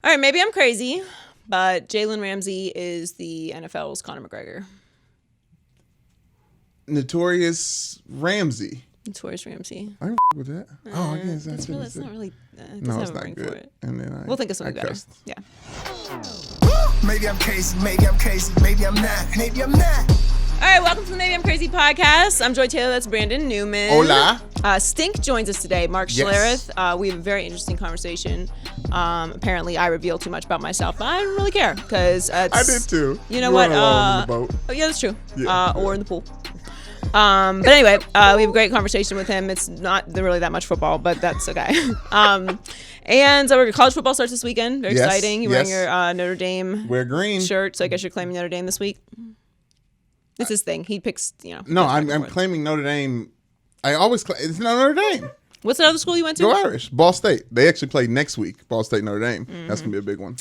All right, maybe I'm crazy, but Jalen Ramsey is the NFL's Conor McGregor. Notorious Ramsey. Notorious Ramsey. I don't with that. Oh, I guess that's It's not really. It No, doesn't it's have a not ring good. for it. And then We'll think of something better. cussed. Yeah. Maybe I'm crazy, maybe I'm crazy, maybe I'm not, maybe I'm not. All right, welcome to the Maybe I'm Crazy podcast. I'm Joy Taylor. That's Brandon Newman. Hola. Stink joins us today. Mark Yes. Schlereth. We have a very interesting conversation. Apparently, I reveal too much about myself, but I don't really care because I did too. You know You what? weren't alone in the boat. Oh yeah, that's true. Yeah, Or in the pool. But anyway, we have a great conversation with him. It's not really that much football, but that's okay. And college football starts this weekend. Very exciting. You're wearing your Notre Dame Wear green shirt, so I guess you're claiming Notre Dame this week. It's his thing. He picks, No, I'm claiming Notre Dame. I always it's not Notre Dame. What's the other school you went to? Go Irish. Ball State. They actually play next week. Ball State, Notre Dame. Mm-hmm. That's gonna be a big one.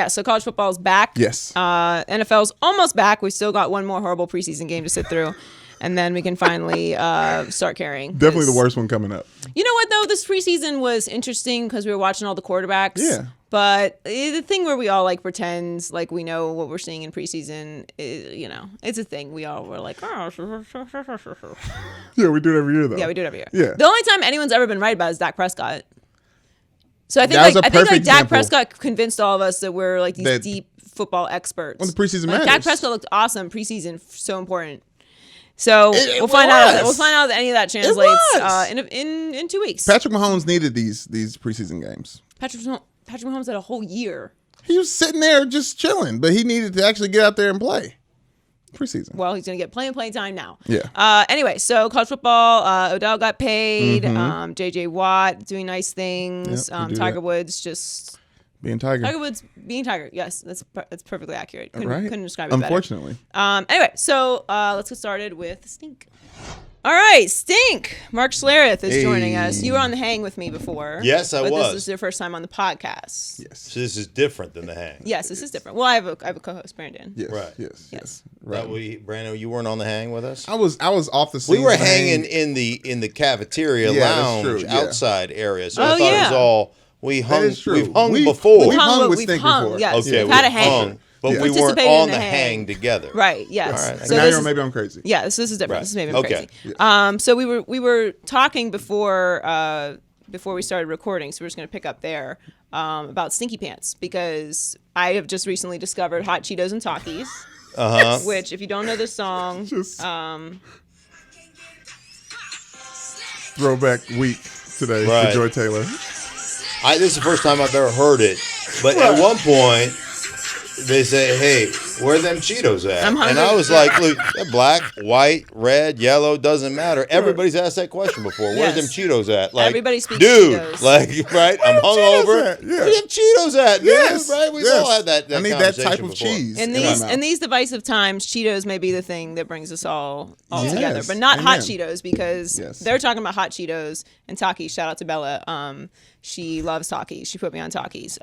So college football is back. Yes. NFL's almost back. We've still got one more horrible preseason game to sit through. And then we can finally start carrying. Definitely the worst one coming up. You know what, though? This preseason was interesting because we were watching all the quarterbacks. Yeah. But the thing where we all pretend like we know what we're seeing in preseason, it's a thing. We all were like, oh. Yeah, we do it every year, though. Yeah, we do it every year. Yeah. The only time anyone's ever been right about it is Dak Prescott. So I think That was a Dak perfect example. Prescott convinced all of us that we're like these That- deep football experts. When the preseason Dak matters. Prescott looked awesome preseason, so important. So It we'll find out. was. We'll find out that any of that translates was. in 2 weeks. Patrick Mahomes needed these preseason games. Patrick Mahomes had a whole year. He was sitting there just chilling, but he needed to actually get out there and play preseason. Well, he's going to get playing time now. Yeah. Anyway, so college football, Odell got paid. JJ Watt doing nice things. Yep, we do Tiger that. Woods just... Being Tiger. Tiger Woods being Tiger. Yes, that's perfectly accurate. Couldn't describe it Unfortunately. better. Anyway, so let's get started with Stink. All right, Stink. Mark Schlereth is joining us. You were on the hang with me before. Yes, I but was. This is your first time on the podcast. Yes. So this is different than the hang. Yes, this is different. Well, I have a co-host, Brandon. Yes. Right. Yes. That Right. Brandon, you weren't on the hang with us. I was off the scene. We were hanging in the cafeteria Yeah, that's lounge true, yeah. outside area. So Oh, I thought it was all we've true. hung We- before. We've hung with we've Stink hung, before. yes. Okay, We've had a we hang. hung, but Yeah. we weren't Participated on in the the hang. hang together. Right. Yes. All right. And So now this you're is- maybe I'm crazy. Yeah, this is different. Right. This is maybe Okay. crazy. So we were talking before we started recording, so we're just gonna pick up there about Stinky Pants because I have just recently discovered Hot Cheetos and Takis. Which, if you don't know this song, Just throwback week today Right. for Joy Taylor. This is the first time I've ever heard it. But at one point, they say, "Hey, where them Cheetos at?" I'm hungry. And I was like, "Look, they're black, white, red, yellow, doesn't matter." Everybody's asked that question before. Where's them Yes. Cheetos at? Like, Everybody speaks dude, Cheetos. like, right? I'm Cheetos hungover. at? Yeah. Where them Cheetos at, dude? Yes. Right? We've Yes. all had that I need that type conversation of before. cheese. In in my these mouth. in these divisive times, Cheetos may be the thing that brings us all Yes. together, but not Hot Amen. Cheetos because Yes. they're talking about Hot Cheetos and Takis. Shout out to Bella. She loves Takis. She put me on Takis.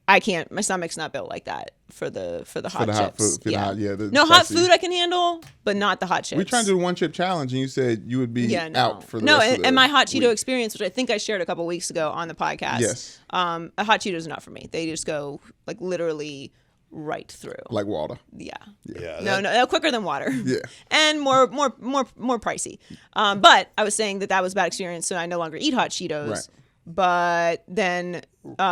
I can't. My stomach's not built like that for the hot the hot chips. food- for the hot- yeah, the no hot spicy. food I can handle, but not the hot chips. We tried to do one chip challenge, and you said you would be out for the no, rest of the and my hot Cheeto week. experience, which I think I shared a couple weeks ago on the podcast. Yes. A hot Cheetos are not for me. They just go like literally right through. Like water. Yeah. Yeah, No, quicker than water. Yeah. And more pricey. But I was saying that was a bad experience, so I no longer eat hot Cheetos. Right. But then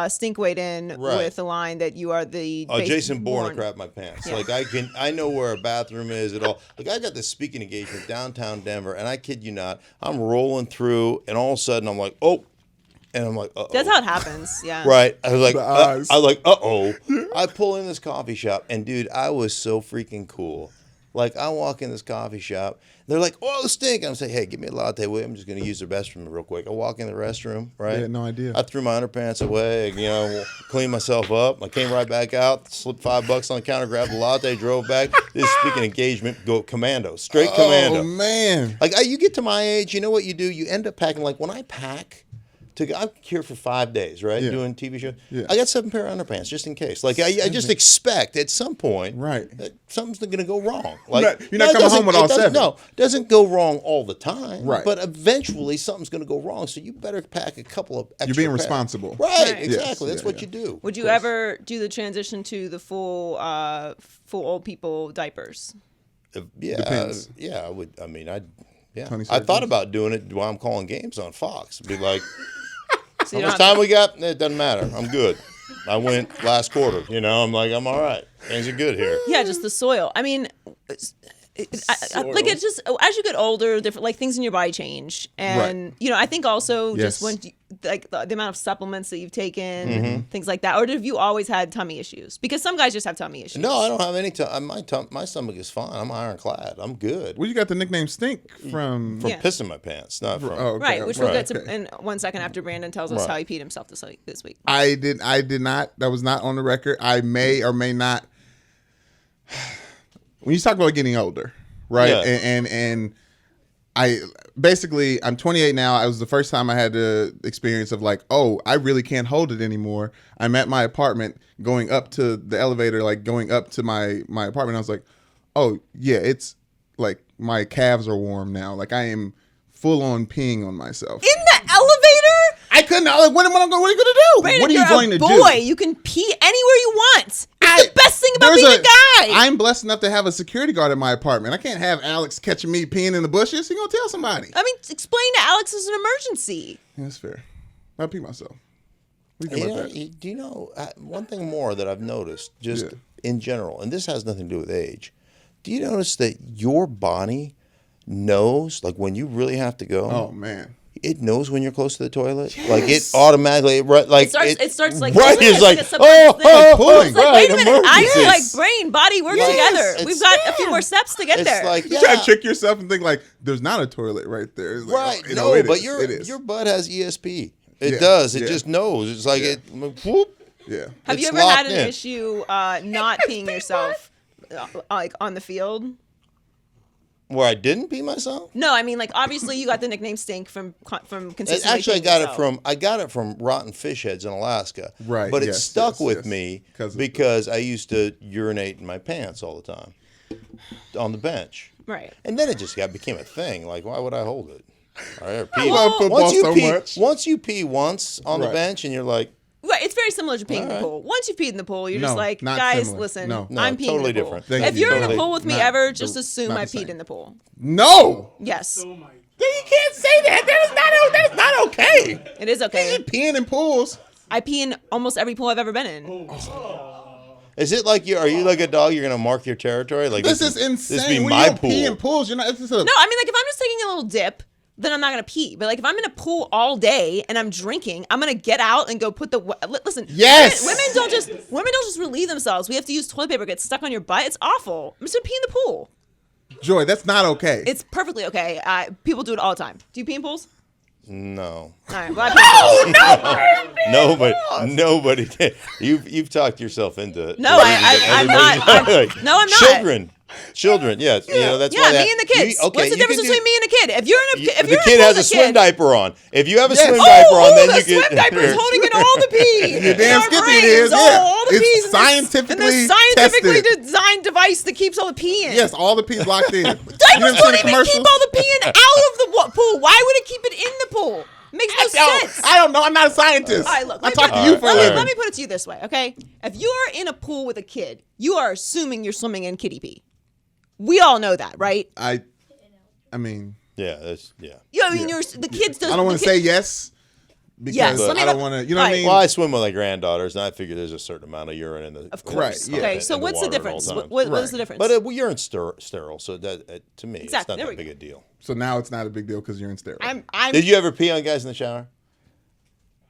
Stink weighed in Right. with the line that you are the Jason Bourne Bourne. crap my pants. Yeah. Like I know where a bathroom is at all. Like I got this speaking engagement downtown Denver, and I kid you not, I'm rolling through, and all of a sudden I'm like, oh, and I'm like, uh-oh. That's how it happens. Yeah. Right. I was like, The eyes. uh-oh. I pull in this coffee shop, and dude, I was so freaking cool. Like, I walk in this coffee shop, they're like, oh, Stink. And I'm saying, hey, give me a latte. Wait, I'm just going to use the restroom real quick. I walk in the restroom, right? I had no idea. I threw my underpants away, cleaned myself up. I came right back out, slipped $5 on the counter, grabbed a latte, drove back. This speaking engagement, go commando, straight commando. Oh, man. Like, you get to my age, you know what you do? You end up packing. Like, when I pack, I'm here for 5 days, right? Yeah. Doing TV shows. Yeah. I got 7 pair of underpants just in case. Like I just expect at some point, Right. that something's going to go wrong. Like You're not it coming doesn't- home with it all doesn't- 7. No, it doesn't go wrong all the time. Right. But eventually something's going to go wrong. So you better pack a couple of extra. You're being pairs. responsible. Right. Right. Exactly. Yes. That's Yeah, what yeah. you do. Would you ever do the transition to the full old people diapers? Yeah. Depends. Yeah. I would. I mean, Yeah. Tony I thought Surgeons? about doing it while I'm calling games on Fox. Be like, So how you much don't have time we got? It doesn't matter. I'm good. I went last quarter. You know, I'm like, I'm all right. Things are good here. Yeah, just the soil. I mean, like it's just as you get older, different like things in your body change, and I think also just Yes. when like the amount of supplements that you've taken, things like that, or have you always had tummy issues? Because some guys just have tummy issues. No, I don't have any time. My stomach is fine. I'm ironclad. I'm good. Well, you got the nickname Stink from. From Yeah. pissing my pants, not from. Oh, okay, Right, which we'll get to okay. in 1 second after Brandon tells us Right. how he peed himself this week. I did not. That was not on the record. I may or may not. When you talk about getting older, right? Yeah. And I basically I'm 28 now. It was the first time I had the experience of like, oh, I really can't hold it anymore. I'm at my apartment, going up to the elevator, like going up to my apartment. I was like, oh yeah, it's like my calves are warm now. Like I am full on peeing on myself. In the elevator? I couldn't. Like, what are you going to do? Brandon, what are you you're going a to boy. do? You can pee anywhere you want. It's the best thing about There's being a guy. I'm blessed enough to have a security guard in my apartment. I can't have Alex catching me peeing in the bushes. He gonna tell somebody. I mean, explain to Alex it's an emergency. Yeah, that's fair. I'll pee myself. We can You let know, that. do you know one thing more that I've noticed, just Yeah. in general, and this has nothing to do with age. Do you notice that your body knows, like when you really have to go? Oh man. It knows when you're close to the toilet. Like it automatically, right? Like It starts like right. this, It's like a subconscious oh, thing. oh, pulling. It's like, right, wait a minute, I feel like emergencies. brain, body work Yes, together. it's- We've got a few more steps to get It's there. like You try yeah. to trick yourself and think like there's not a toilet right there. It's like, Right. oh, No, it but is. It is. your butt has ESP. It Yeah, does. It yeah. just knows. It's like Yeah. it. Whoop. Yeah. Have you it's ever had locked an in. issue not peeing yourself, like on the field? Where I didn't pee myself. No, I mean like obviously you got the nickname Stink from consistently. Actually, I peeing got yourself. I got it from rotten fish heads in Alaska. Right, But it yes, stuck yes, with yes. me 'Cause of because I used to urinate in my pants all the time on the bench. Right. And then it just became a thing. Like, why would I hold it? All right, I love football once you so pee, much. Once you pee once on the Right. bench, and you're like, Right, it's very similar to peeing in the All right. pool. Once you've peed in the pool, you're No, just like, not guys, similar. listen, No. No, I'm peeing totally in the pool. different. Thank If you. you're in a Totally pool with me not ever, the- just assume not I the same. peed in the pool. No. Yes, You can't say that. That is not okay. it is okay. Peeing in pools. I pee in almost every pool I've ever been in. is it like are you like a dog? You're gonna mark your territory? Like This is insane. This be when my you don't pool. pee in pools, you're not. It's just a, No, I mean like if I'm just taking a little dip, then I'm not gonna pee. But like if I'm in a pool all day and I'm drinking, I'm gonna get out and go put the listen. Yes! women don't just relieve themselves. We have to use toilet paper. Get stuck on your butt. It's awful. I'm just gonna pee in the pool. Joy, that's not okay. It's perfectly okay. People do it all the time. Do you pee in pools? No. All right. Well, I pee in pools. Nobody can. You've talked yourself into it. No, I'm not. No, I'm not. Children, yes. You know, that's Yeah, why me and the kids. What's the you difference can between me and a kid? If you're in a, if the you're in kid a pool has a with swim kid, diaper on. If you have a Yes. swim Oh, diaper on, then the you swim can. diaper's holding in all the pee. You're damn In our skippy it brains, is, yeah. all the It's pee's in this- scientifically in this scientifically tested. designed device that keeps all the pee in. Yes, all the pee's locked in. Diapers You never don't seen even keep all the pee in out of the pool. Why would it keep it in the pool? Makes no sense. I don't know. I'm not a scientist. All right, look, I let talk me- to you for a all right. living. Let me put it to you this way, okay? If you're in a pool with a kid, you are assuming you're swimming in kiddie pee. We all know that, right? I mean, Yeah, that's yeah. You know, I mean, the kids. I don't want to say yes because Yes, let me I don't know- want to. You know what I Right. mean? Well, I swim with my granddaughters, and I figure there's a certain amount of urine in the. Of course. Right, yeah. Okay, so in the what's the water at all difference? times. What is Right. the difference? But urine's sterile, so that to me, Exactly, it's not there that we big go. a deal. So now it's not a big deal because you're in sterile. I'm Did you ever pee on guys in the shower?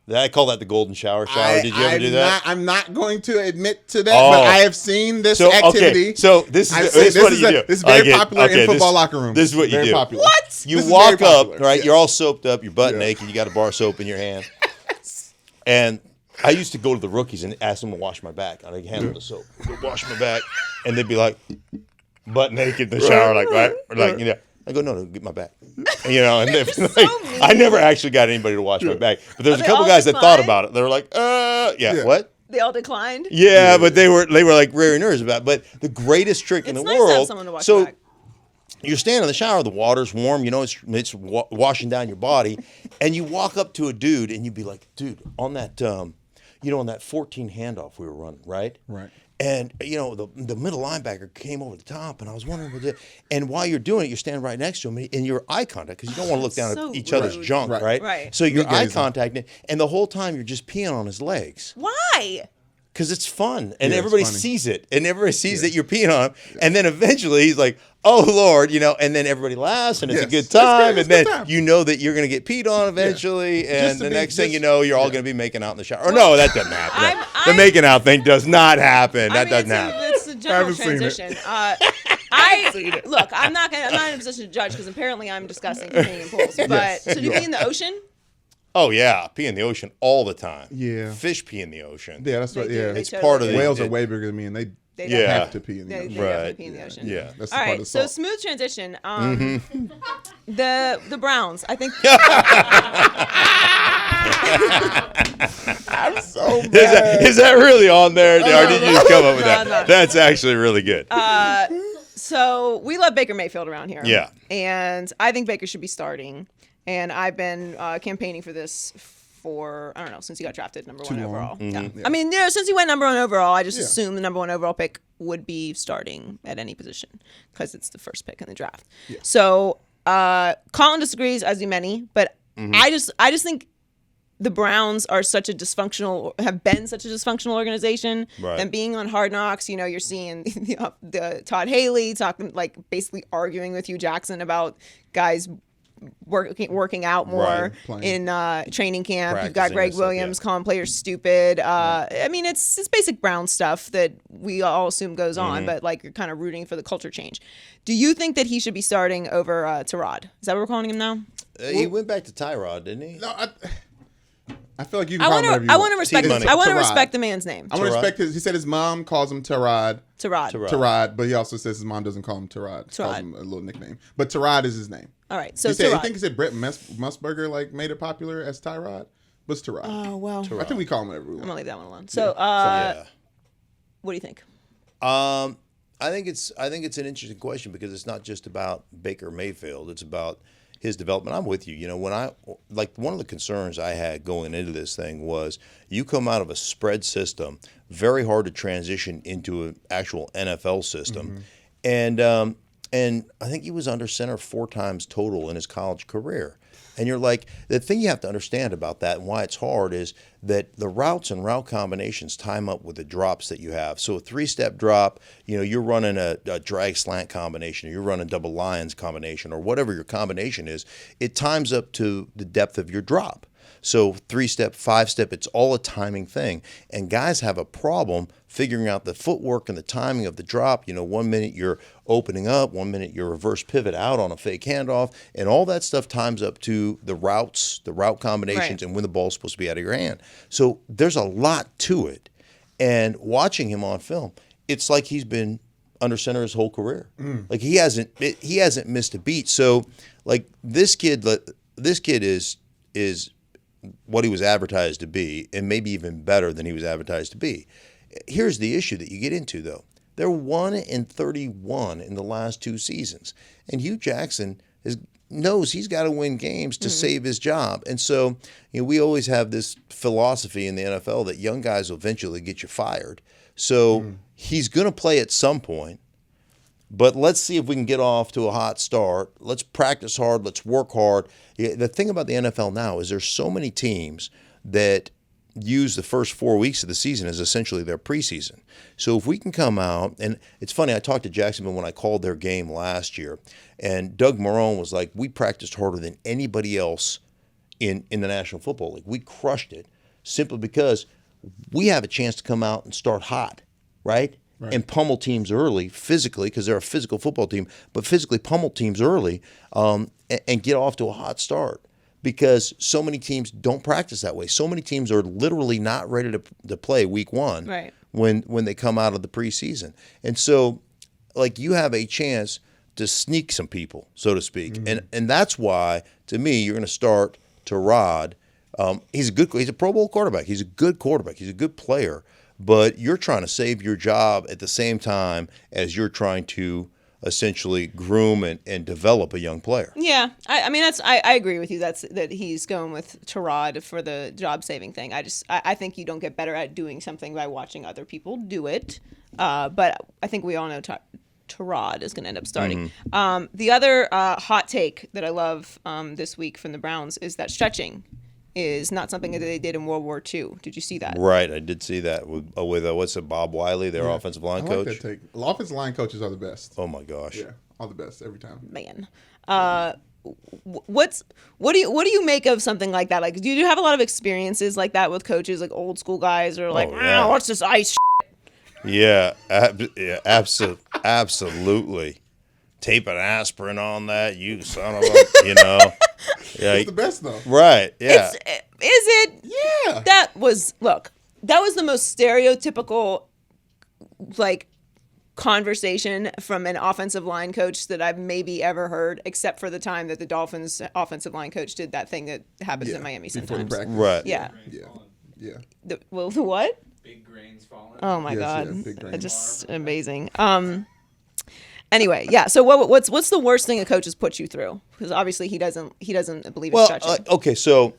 I call that the golden shower. Did you ever do that? I'm not going to admit to that, Oh. but I have seen this activity. Okay, so this I've is seen- this is what you do. This is very Okay, popular okay, in football this- locker rooms. This is what you Very do. Popular. What? You This is walk very up, popular, right? yes. You're all soaped up. You're butt Yeah. naked. You got a bar of soap in your hand. And I used to go to the rookies and ask them to wash my back. I'd handle the soap. Go wash my back, and they'd be like, butt naked in the shower, like right, or like you know. I go, no, get my back. You know, and mean. I never actually got anybody to watch my back. But there's a they couple all guys that thought declined? about it. They were like, what? They all declined. Yeah, but they were like very nervous about it. But the greatest trick in the It's nice to have world. someone to watch So back. you're standing in the shower, the water's warm, you know, it's washing down your body, and you walk up to a dude and you'd be like, dude, on that, you know, on that 14 handoff we were running, right? Right. And, you know, the middle linebacker came over the top, and I was wondering what and while you're doing it, you're standing right next to him, and you're eye contact, because you don't want to look down So at each other's rude. junk, right? Right. So you're eye gazing. contacting, and the whole time you're just peeing on his legs. Why? Because it's fun, and Yeah, it's everybody funny. sees it, and everybody sees that you're peeing on him, and then eventually he's like, "Oh Lord," you know, and then everybody laughs, and it's a Yes. good It's good. time, It's and then good time. you know that you're going to get peed on eventually, and Just to the be- next thing just- you know, you're all going to be making out in the shower. Or no, that doesn't happen. I'm- The making out thing does not happen. That doesn't it's happen. it's a general haven't seen it. transition. Look, I'm not in a position to judge because apparently I'm disgusting for peeing in pools. But so do you pee in the ocean? Oh yeah, pee in the ocean all the time. Yeah. Fish pee in the ocean. Yeah, that's what. They do. Yeah, They It's totally part of do. the whales are way bigger than me, and they They Yeah. have to pee in the They ocean. definitely Right. pee in the ocean. Yeah. That's the All part right, of so salt. smooth transition. Mm-hmm. The Browns, I think. I'm so Is mad. is that really on there, or did you just come up with No, that? no. That's actually really good. So we love Baker Mayfield around here. Yeah. And I think Baker should be starting. And I've been campaigning for this for, I don't know, since he got drafted number one long. overall. Mm-hmm. Yeah. I mean, you know, since he went number one overall, I just Yeah. assumed the number one overall pick would be starting at any position because it's the first pick in the draft. So Colin disagrees, as do many, but Mm-hmm. I just think the Browns are such a dysfunctional, have been such a dysfunctional organization. Right. And being on Hard Knocks, you know, you're seeing the Todd Haley talking, like basically arguing with Hugh Jackson about guys working out more Right, playing. in training camp. You've got Practicing Greg and stuff, Williams yeah. calling players stupid. I mean, it's basic Brown stuff that we all assume goes on, Mm-hmm. but like you're kind of rooting for the culture change. Do you think that he should be starting over TYROD? Is that what we're calling him now? He went back to TYROD, didn't he? No, I feel like you can I call him want whatever to. you I want. want to respect. T-Money. I want to Tyrod. respect the man's name. I want to Tyrod. respect his. He said his mom calls him TYROD. TYROD. Tyrod. TYROD, but he also says his mom doesn't call him TYROD. She calls Tyrod. him a little nickname. But TYROD is his name. All right. So He said, I TYROD. think he said Brett Musburger like made it popular as TYROD. But it's TYROD. Oh well. I think we call him whatever we I'm want. gonna leave that one alone. So, Yeah. what do you think? I think it's an interesting question because it's not just about Baker Mayfield. It's about his development. I'm with you. You know, when one of the concerns I had going into this thing was you come out of a spread system, very hard to transition into an actual NFL system, and I think he was under center 4 times total in his college career. And you're like, the thing you have to understand about that and why it's hard is that the routes and route combinations time up with the drops that you have. So a 3-step drop, you know, you're running a drag slant combination, or you're running double lions combination, or whatever your combination is, it times up to the depth of your drop. So 3-step, 5-step, it's all a timing thing. And guys have a problem figuring out the footwork and the timing of the drop. You know, 1 minute you're opening up, 1 minute you're reverse pivot out on a fake handoff, and all that stuff times up to the routes, the route combinations, Right. and when the ball's supposed to be out of your hand. So there's a lot to it. And watching him on film, it's like he's been under center his whole career. Like he hasn't missed a beat. So like this kid is what he was advertised to be, and maybe even better than he was advertised to be. Here's the issue that you get into, though. They're 1-31 in the last 2 seasons, and Hugh Jackson knows he's got to win games to save his job. And so, you know, we always have this philosophy in the NFL that young guys will eventually get you fired. So he's going to play at some point. But let's see if we can get off to a hot start. Let's practice hard. Let's work hard. The thing about the NFL now is there's so many teams that use the first 4 weeks of the season as essentially their preseason. So if we can come out, and it's funny, I talked to Jacksonville when I called their game last year, and Doug Marrone was like, we practiced harder than anybody else in the National Football League. We crushed it simply because we have a chance to come out and start hot, right? And pummel teams early physically because they're a physical football team, but physically pummel teams early and get off to a hot start because so many teams don't practice that way. So many teams are literally not ready to play week 1 Right. when they come out of the preseason. And so, like, you have a chance sneak some people, so to speak. And that's why, to me, you're going to start TYROD. He's a Pro Bowl quarterback. He's a good quarterback. He's a good player. But you're trying to save your job at the same time as you're trying to essentially groom and develop a young player. Yeah, I mean I agree with you. That he's going with TYROD for the job saving thing. I think you don't get better at doing something by watching other people do it. But I think we all know TYROD is going to end up starting. The other hot take that I love this week from the Browns is that stretching is not something that they did in World War II. Did you see that? Right, I did see that with what's it, Bob Wiley, their offensive line coach. That take. Offensive line coaches are the best. Oh my gosh. Yeah, all the best every time. Man, what do you make of something like that? Like, do you have a lot of experiences like that with coaches, like old school guys, or like, yeah. What's this ice? Yeah, absolutely. Tape an aspirin on that, you son of a, Yeah, It's the best though. right, yeah. Is it? Yeah. That was the most stereotypical, like, conversation from an offensive line coach that I've maybe ever heard, except for the time that the Dolphins offensive line coach did that thing that happens in Miami Before the sometimes. practice. Right. Yeah. Yeah. The what? Big grains falling. Oh my Yes, God, yeah, big grains. just amazing. Anyway, yeah. So what's the worst thing a coach has put you through? Because obviously he doesn't believe in Well, stretching. okay, so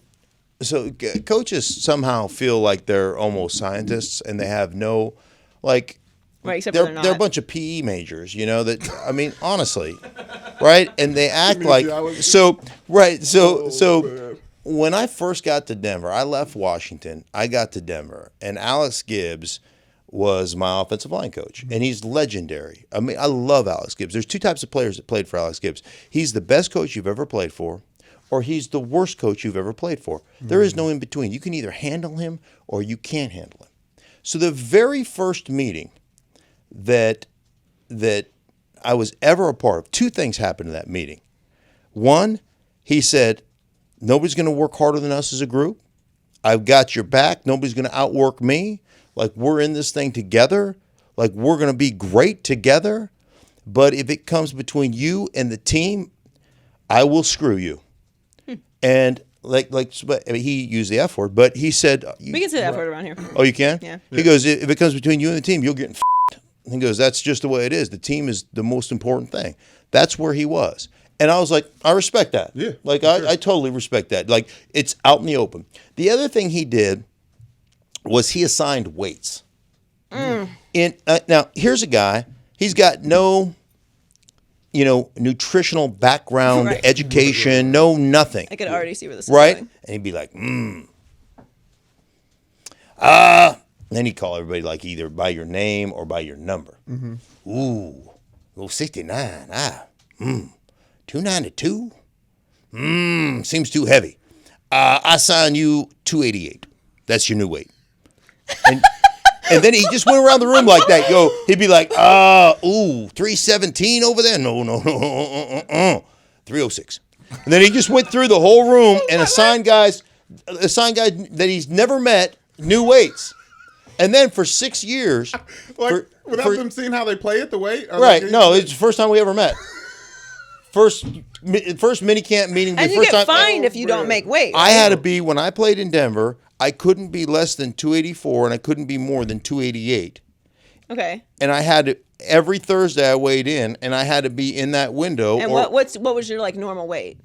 coaches somehow feel like they're almost scientists, and they have no, like, Right, except for they're they're a not. bunch of PE majors, that I mean, honestly, right? And they act like Geology. so. So man. when I first got to Denver, I left Washington. I got to Denver, and Alex Gibbs was my offensive line coach, and he's legendary. I mean, I love Alex Gibbs. There's two types of players that played for Alex Gibbs. He's the best coach you've ever played for, or he's the worst coach you've ever played for. There is no in between. You can either handle him or you can't handle him. So the very first meeting that I was ever a part of, two things happened in that meeting. One, he said, nobody's going to work harder than us as a group. I've got your back. Nobody's going to outwork me. Like, we're in this thing together. Like, we're going to be great together. But if it comes between you and the team, I will screw you. And I mean, he used the F word, but he said, We can say that word around here. oh, you can? Yeah. He goes, if it comes between you and the team, you'll get f***ed. He goes, that's just the way it is. The team is the most important thing. That's where he was. And I was like, I respect that. Yeah, Like, sure. I totally respect that. Like, it's out in the open. The other thing he did was he assigned weights. Now, here's a guy. He's got no, nutritional background, Right. education, no nothing. I could already see where this is Right? going. And he'd be like, then he'd call everybody like either by your name or by your number. Ooh, 69. 292. Seems too heavy. I sign you 288. That's your new weight. And then he just went around the room like that. He'd be like, 317 over there. No, 306. And then he just went through the whole room and assigned guys that he's never met new weights. And then for 6 years, Like, without them seeing how they play it, the way? Or right? like, No, it's the first time we ever met. First mini camp meeting. And the you first get time, fined if you don't make weight. I had to be, when I played in Denver, I couldn't be less than 284 and I couldn't be more than 288. Okay. And I had to, every Thursday I weighed in and I had to be in that window. And what was your like normal weight?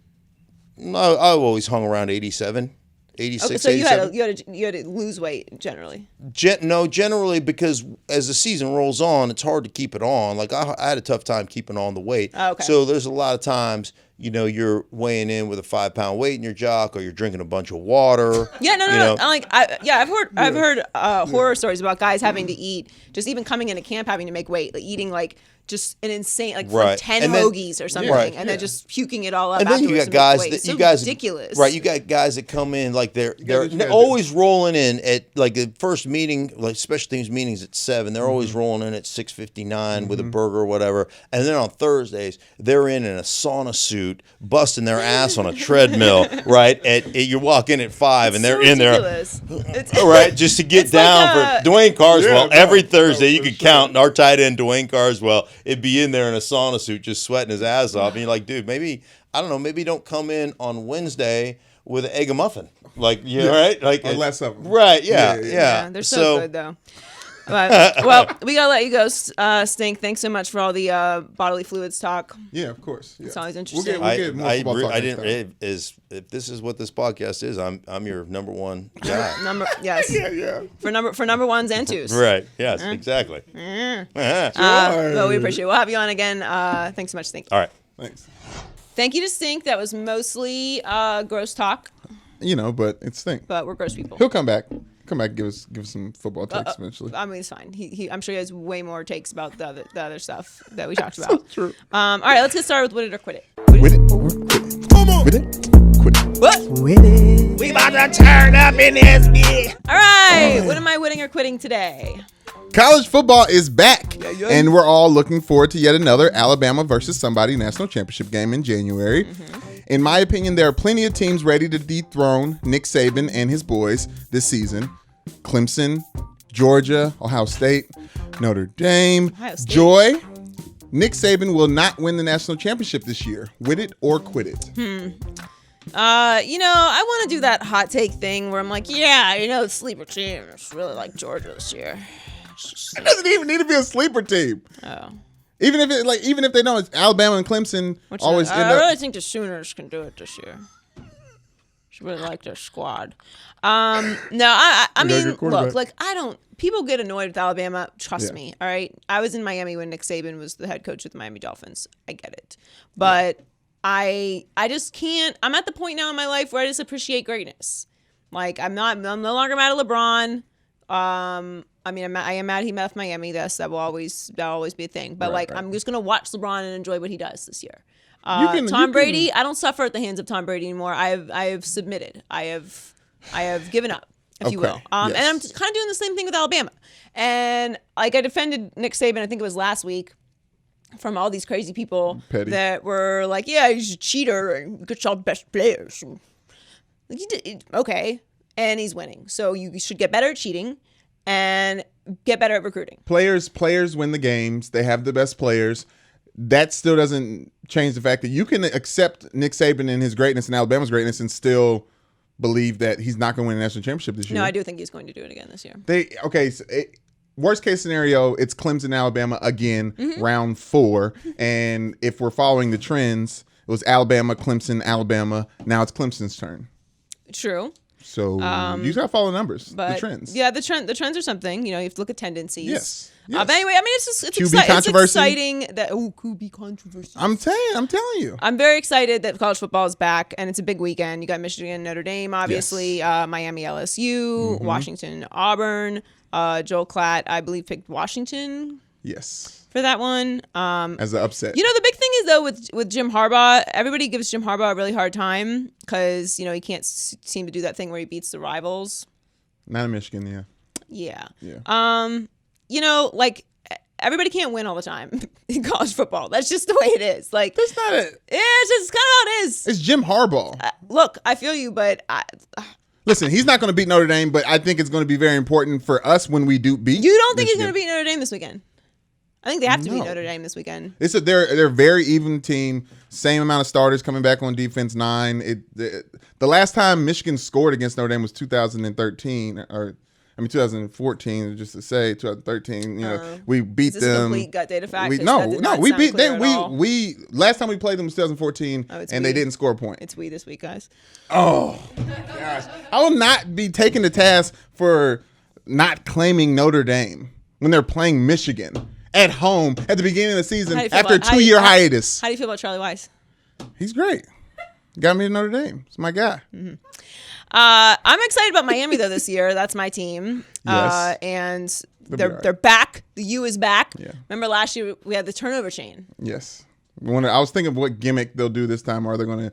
I always hung around 87, 86, Okay, so 87. you had to lose weight generally. Generally, because as the season rolls on, it's hard to keep it on. Like, I had a tough time keeping on the weight. Oh, okay. So there's a lot of times, you're weighing in with a 5-pound weight in your jock, or you're drinking a bunch of water. Yeah, no. you know. I've heard horror stories about guys having to eat, just even coming into camp having to make weight, like eating like just an insane, like Right. 10 And then- hogies or something, Right. and then just puking it all up. And then you afterwards got to make guys weight. that It's you so guys ridiculous, right? You got guys that come in like they're what you gotta always rolling in at like the first meeting, like special teams meetings at 7. They're always rolling in at 6:59 with a burger or whatever. And then on Thursdays they're in a sauna suit suit, busting their ass on a treadmill, right? You walk in at 5 and they're in there, right, just to get down for Dwayne Carswell. Every Thursday, you could count our tight end Dwayne Carswell. It'd be in there in a sauna suit, just sweating his ass off. And you're like, dude, maybe I don't know, maybe don't come in on Wednesday with an egg and muffin, like right, like less of them, right? Yeah. They're so good though. But, well, we gotta let you go, Stink. Thanks so much for all the bodily fluids talk. Yeah, of course. Yeah. It's always interesting. We'll get more football talk next time. If this is what this podcast is, I'm your number one guy. Yes. Yeah. For number ones and twos. Right. Yes. Exactly. Well, we appreciate it. We'll have you on again. Thanks so much, Stink. All right. Thanks. Thank you to Stink. That was mostly gross talk. But it's Stink. But we're gross people. He'll come back. Come back, give us some football takes eventually. I mean, it's fine. I'm sure he has way more takes about the other stuff that we talked about. So true. All right, let's get started with Win It or Quit It. With it or quit it. Come on. With it. Quit it. What? With it. We about to turn up in this bitch. All right, what am I winning or quitting today? College football is back, and we're all looking forward to yet another Alabama versus somebody national championship game in January. In my opinion, there are plenty of teams ready to dethrone Nick Saban and his boys this season. Clemson, Georgia, Ohio State, Notre Dame, Joy. Nick Saban will not win the national championship this year. With it or quit it. I want to do that hot take thing where I'm like, sleeper team. It's really like Georgia this year. It doesn't even need to be a sleeper team. Oh. Even if they know it's Alabama and Clemson always end I up. really think the Sooners can do it this year. She really like their squad. I mean, look, people get annoyed with Alabama. Trust me, all right? I was in Miami when Nick Saban was the head coach of the Miami Dolphins. I get it. But I just can't. I'm at the point now in my life where I just appreciate greatness. Like, I'm no longer mad at LeBron. I am mad he left Miami. That'll always be a thing. But right. I'm just gonna watch LeBron and enjoy what he does this year. Tom Brady, I don't suffer at the hands of Tom Brady anymore. I have submitted. I have given up, if you will. Yes. And I'm kind of doing the same thing with Alabama. And I defended Nick Saban, I think it was last week, from all these crazy people that were like, yeah, he's a cheater and gets all the best players. Like, he did, okay. And he's winning. So you should get better at cheating and get better at recruiting. Players win the games. They have the best players. That still doesn't change the fact that you can accept Nick Saban and his greatness and Alabama's greatness and still believe that he's not going to win a national championship this year. No, I do think he's going to do it again this year. Worst case scenario, it's Clemson, Alabama again, round 4. And if we're following the trends, it was Alabama, Clemson, Alabama. Now it's Clemson's turn. True. So you got to follow numbers, the trends. Yeah, the trends are something. You have to look at tendencies. Yes. But anyway, I mean, it's exciting that QB controversy. I'm telling you. I'm very excited that college football is back, and it's a big weekend. You got Michigan, Notre Dame, obviously, Miami, LSU, Washington, Auburn. Joel Klatt, I believe, picked Washington. Yes. For that one. As an upset. The big thing is, though, with Jim Harbaugh, everybody gives Jim Harbaugh a really hard time because, he can't seem to do that thing where he beats the rivals. Not in Michigan, yeah. Everybody can't win all the time in college football. That's just the way it is. That's not it. It's just kind of how it is. It's Jim Harbaugh. Look, I feel you, but listen, he's not going to beat Notre Dame, but I think it's going to be very important for us when we do beat. You don't think he's going to beat Notre Dame this weekend? I think they have to beat Notre Dame this weekend. They're a very even team. Same amount of starters coming back on defense. 9. The last time Michigan scored against Notre Dame was 2013 or 2014. Just to say 2013. We beat them. Is this a complete gut data fact? We beat them. We last time we played them was 2014, and they didn't score a point. It's this week, guys. Oh gosh, I will not be taken to task for not claiming Notre Dame when they're playing Michigan at home at the beginning of the season after a 2-year hiatus. How do you feel about Charlie Weiss? He's great. Got me to Notre Dame. It's my guy. Mm-hmm. I'm excited about Miami though this year. That's my team. Yes. And they're back. The U is back. Yeah. Remember last year we had the turnover chain. Yes. I was thinking of what gimmick they'll do this time. Are they going to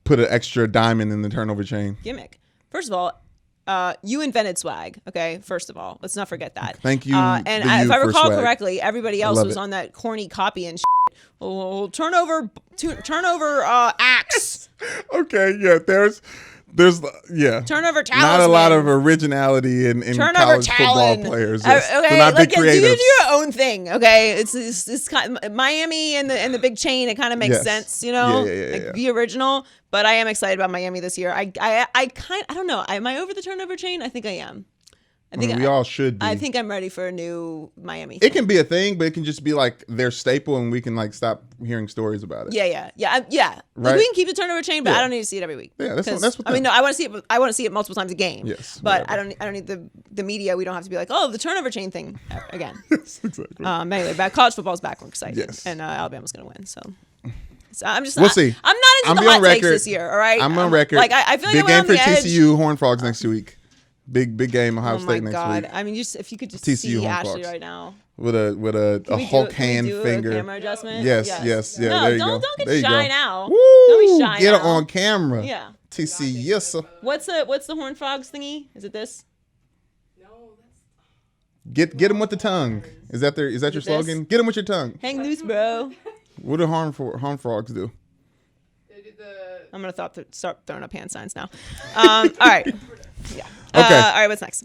put an extra diamond in the turnover chain? Gimmick. First of all, you invented swag. Okay. First of all, let's not forget that. Thank you. And if I recall correctly, everybody else was on that corny copy and turnover axe. Okay, yeah, there's yeah. Turnover talisman. Not a lot of originality in college football players. Okay, They're not big do creatives. your own thing. Okay, it's kind of, Miami and the big chain. It kind of makes sense, you know. Yeah. Be original. But I am excited about Miami this year. I don't know. Am I over the turnover chain? I think I am. I think we all should be. I think I'm ready for a new Miami. It can be a thing, but it can just be like their staple, and we can like stop hearing stories about it. Yeah. Right? Like, we can keep the turnover chain, but Yeah. I don't need to see it every week. Yeah, that's what. I mean, no, I want to see it. I want to see it multiple times a game. Yes, but whatever. I don't need the media. We don't have to be like, oh, the turnover chain thing again. Yes, exactly. Anyway, college football's back. We're excited. Yes. And Alabama's gonna win. So I'm just. We'll see. I'm not into the hot takes this year. All right. I'm on record. Like I feel like big I'm game on for the edge. TCU Horned Frogs next week. Big game Ohio Oh State my next God! week I mean, if you could just TCU see Horned Ashley Frogs. right now. with a Can we Hulk do hand a finger. camera adjustment? Yes. No, Yeah, there you go. don't There get you shy go. now. Woo! Don't be shy Get now. it on camera. Yeah. TC, yes sir. What's the Horned Frogs thingy? Is it this? Get them with the tongue. Is that your this? slogan? Get them with your tongue. Hang loose, bro. What do Horned Frogs do? I'm gonna start throwing up hand signs now. All right. Yeah. Okay. All right. What's next?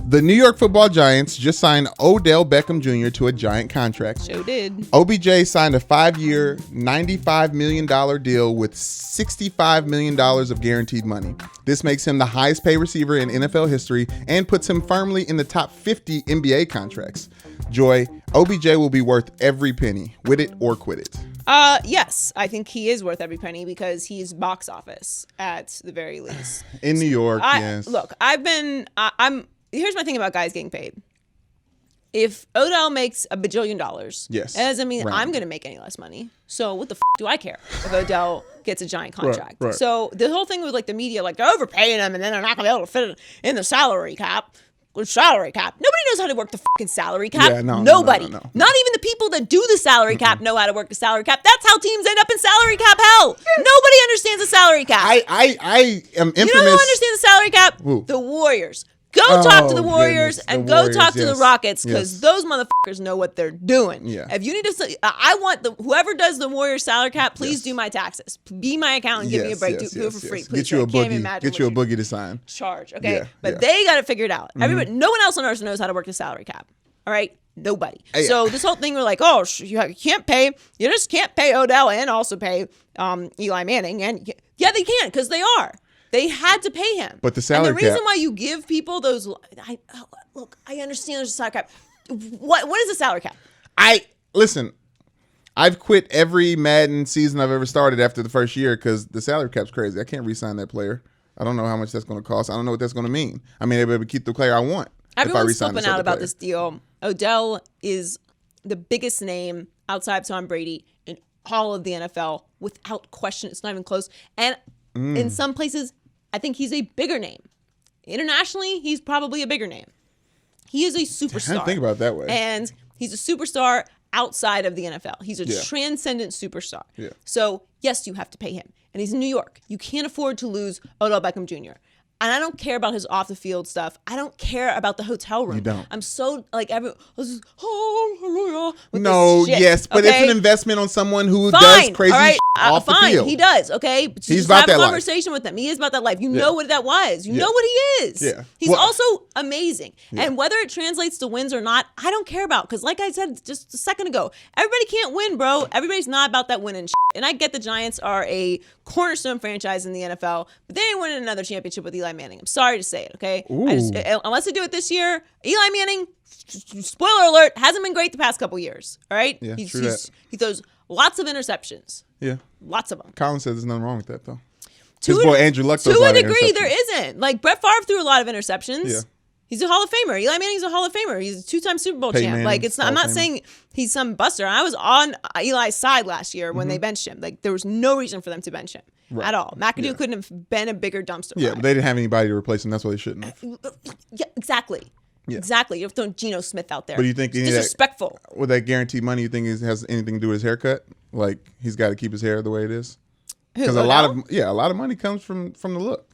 The New York Football Giants just signed Odell Beckham Jr. to a giant contract. Joe did. OBJ signed a 5-year, $95 million deal with $65 million of guaranteed money. This makes him the highest paid receiver in NFL history and puts him firmly in the top 50 NBA contracts. Joy, OBJ will be worth every penny. With it or quit it. Yes, I think he is worth every penny because he's box office at the very least. In New York, yes. Look, here's my thing about guys getting paid. If Odell makes $1 bajillion, Yes. it doesn't mean Right. I'm going to make any less money. So what the do I care if Odell gets a giant contract? Right. So the whole thing with like the media, like they're overpaying him and then they're not going to be able to fit it in the salary cap. Salary cap. Nobody knows how to work the fucking salary cap. Yeah, no, Nobody. no. Not even the people that do the salary cap know how to work the salary cap. That's how teams end up in salary cap hell. Nobody understands the salary cap. I am infamous. You know who understands the salary cap? Who? The Warriors. Go talk to the Warriors goodness. and The go Warriors, talk to the yes. Rockets because Yes. those motherfuckers know what they're doing. Yeah. If you need to, I want whoever does the Warriors salary cap, please Yes. do my taxes. Be my accounnt and give me a break. Do it for free, please. Get you a I can't even boogie. imagine Get you a what boogie to sign. charge. Okay, Yeah, but yeah. they got it figured out. Everybody, no one else on earth knows how to work the salary cap. All right, nobody. Yeah. So this whole thing, we're like, oh, you can't pay. You just can't pay Odell and also pay Eli Manning, and yeah, they can because they are. They had to pay him. But the salary and the reason cap- why you give people those, look, I understand there's a salary cap. What is a salary cap? Listen. I've quit every Madden season I've ever started after the first year because the salary cap's crazy. I can't re-sign that player. I don't know how much that's going to cost. I don't know what that's going to mean. I mean, able to keep the player I want. Everyone's flipping out about this deal. Odell is the biggest name outside of Tom Brady in all of the NFL without question. It's not even close. And in some places, I think he's a bigger name. Internationally, he's probably a bigger name. He is a superstar. I didn't think about it that way. And he's a superstar outside of the NFL. He's a Yeah. transcendent superstar. Yeah. So, yes, you have to pay him. And he's in New York. You can't afford to lose Odell Beckham Jr. And I don't care about his off the field stuff. I don't care about the hotel room. You don't. I'm so like hallelujah. With No, this shit, yes, but okay? it's an investment on someone who Fine. does crazy all right. shit off fine. the field. He does. Okay, but He's just about have that a life. conversation with him. He is about that life. You know what that was. You Yeah. know what he is. Yeah. He's Well- also amazing. And whether it translates to wins or not, I don't care about. Because like I said just a second ago, everybody can't win, bro. Everybody's not about that winning shit. And I get the Giants are a cornerstone franchise in the NFL, but they ain't winning another championship with Eli Manning. I'm sorry to say it. Okay. Unless they do it this year, Eli Manning, spoiler alert, hasn't been great the past couple years. All right. Yeah, true that. He throws lots of interceptions. Yeah. Lots of them. Colin says there's nothing wrong with that, though. To His a- boy Andrew Luck throws To a a lot of degree, there interceptions. isn't. Like, Brett Favre threw a lot of interceptions. Yeah. He's a Hall of Famer. Eli Manning's a Hall of Famer. He's a two-time Super Bowl Peyton champ. Manning, Like, it's not, I'm Hall not of Famer. saying he's some buster. I was on Eli's side last year when they benched him. Like, there was no reason for them to bench him at all. McAdoo couldn't have been a bigger dumpster Yeah, fire. but they didn't have anybody to replace him. That's why they shouldn't have. Yeah, exactly. Yeah. Exactly. You're throwing Geno Smith out there. But do you think It's any of that- disrespectful. With that guaranteed money, you think it has anything to do with his haircut? Like, he's got to keep his hair the way it is? Because a lot of money comes from the look.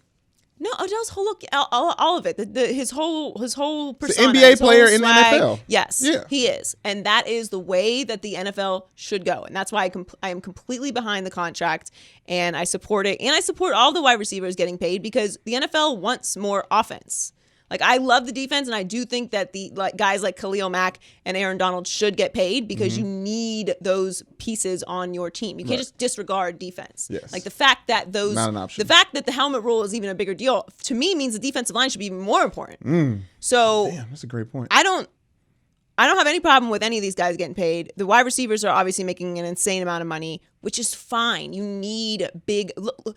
No, Odell's whole look, all of it, his whole persona, NBA his whole player in the swag. NFL. Yes, Yeah. he is, and that is the way that the NFL should go, and that's why I am completely behind the contract, and I support it, and I support all the wide receivers getting paid because the NFL wants more offense. Like, I love the defense, and I do think that the guys like Khalil Mack and Aaron Donald should get paid because you need those pieces on your team. You can't just disregard defense. Yes. Like, the fact that Not an option. the fact that the helmet rule is even a bigger deal, to me, means the defensive line should be even more important. So Damn, that's a great point. I don't have any problem with any of these guys getting paid. The wide receivers are obviously making an insane amount of money, which is fine. You need big. Look,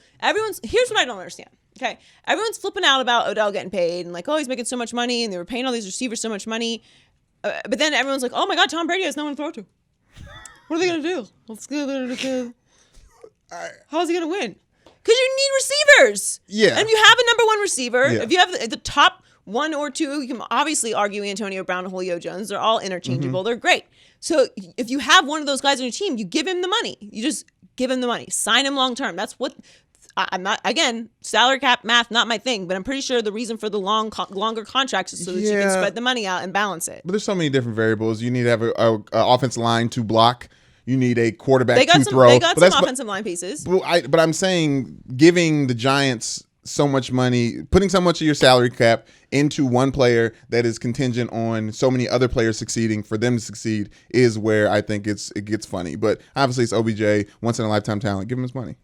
here's what I don't understand. Okay, everyone's flipping out about Odell getting paid and like, oh, he's making so much money, and they were paying all these receivers so much money. But then everyone's like, oh my God, Tom Brady has no one to throw to. What are they gonna do? How's he gonna win? Because you need receivers. Yeah. And if you have a number one receiver, Yeah. if you have the top one or two, you can obviously argue Antonio Brown and Julio Jones. They're all interchangeable. They're great. So if you have one of those guys on your team, you give him the money. You just give him the money. Sign him long term. That's what. I'm not, again, salary cap math, not my thing, but I'm pretty sure the reason for the longer contracts is so that you can spread the money out and balance it. But there's so many different variables. You need to have a offensive line to block. You need a quarterback to throw. They got some offensive line pieces. But I'm saying giving the Giants so much money, putting so much of your salary cap into one player that is contingent on so many other players succeeding for them to succeed is where I think it gets funny. But obviously it's OBJ, once in a lifetime talent. Give him his money.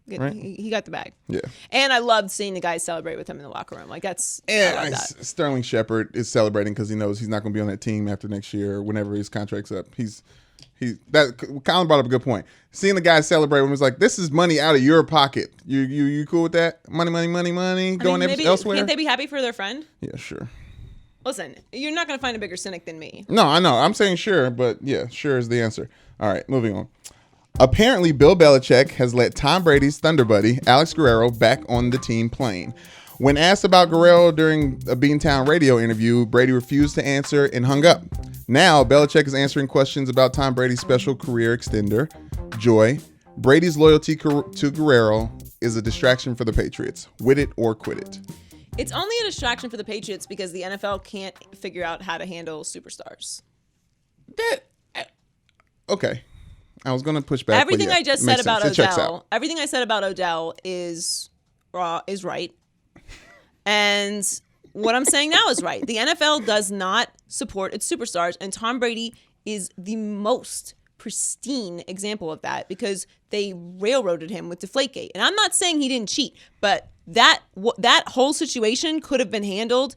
Yeah, Right? he got the bag. Yeah. And I loved seeing the guys celebrate with him in the locker room. Like, I love that. Sterling Shepard is celebrating because he knows he's not going to be on that team after next year or whenever his contract's up. Colin brought up a good point. Seeing the guys celebrate when it was like, this is money out of your pocket. You cool with that? Money going elsewhere? Can't they be happy for their friend? Yeah, sure. Listen, you're not going to find a bigger cynic than me. No, I know. I'm saying sure, but yeah, sure is the answer. All right, moving on. Apparently, Bill Belichick has let Tom Brady's Thunder Buddy, Alex Guerrero, back on the team playing. When asked about Guerrero during a Beantown radio interview, Brady refused to answer and hung up. Now, Belichick is answering questions about Tom Brady's special career extender, Joy. Brady's loyalty to Guerrero is a distraction for the Patriots. With it or quit it. It's only a distraction for the Patriots because the NFL can't figure out how to handle superstars. Okay. I was going to push back. Everything I just said about Odell. Everything I said about Odell is right. And what I'm saying now is right. The NFL does not support its superstars, and Tom Brady is the most pristine example of that because they railroaded him with Deflategate. And I'm not saying he didn't cheat, but that whole situation could have been handled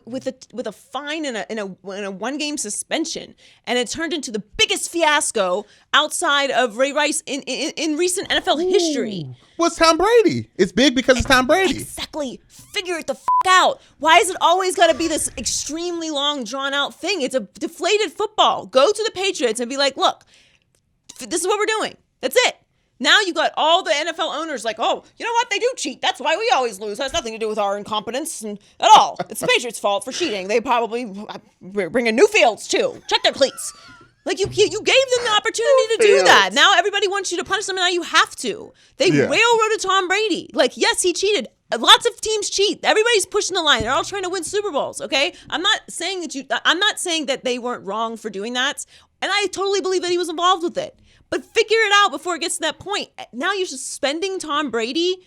with a fine and a 1-game suspension, and it turned into the biggest fiasco outside of Ray Rice in recent NFL history. What's Tom Brady? It's big because it's Tom Brady. Exactly. Figure it the out. Why is it always got to be this extremely long, drawn out thing? It's a deflated football. Go to the Patriots and be like, look, this is what we're doing. That's it. Now you got all the NFL owners like, oh, you know what? They do cheat. That's why we always lose. It has nothing to do with our incompetence at all. It's the Patriots' fault for cheating. They probably bring in new fields too. Check their cleats. Like you gave them the opportunity to do that. Now everybody wants you to punish them, and now you have to. They railroaded Tom Brady. Like, yes, he cheated. Lots of teams cheat. Everybody's pushing the line. They're all trying to win Super Bowls. Okay, I'm not saying that they weren't wrong for doing that, and I totally believe that he was involved with it. But figure it out before it gets to that point. Now you're suspending Tom Brady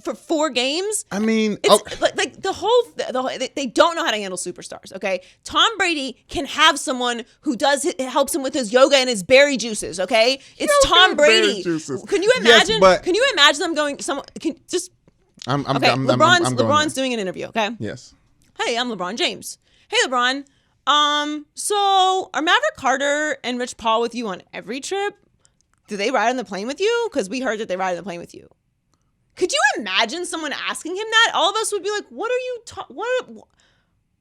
for 4 games. I mean, it's like the whole they don't know how to handle superstars. Okay, Tom Brady can have someone who helps him with his yoga and his berry juices. Okay, it's Tom Brady. Can you imagine? Yes, can you imagine them going? LeBron's doing an interview. Okay. Yes. Hey, I'm LeBron James. Hey, LeBron. So are Maverick Carter and Rich Paul with you on every trip? Do they ride on the plane with you? Because we heard that they ride on the plane with you. Could you imagine someone asking him that? All of us would be like, what are you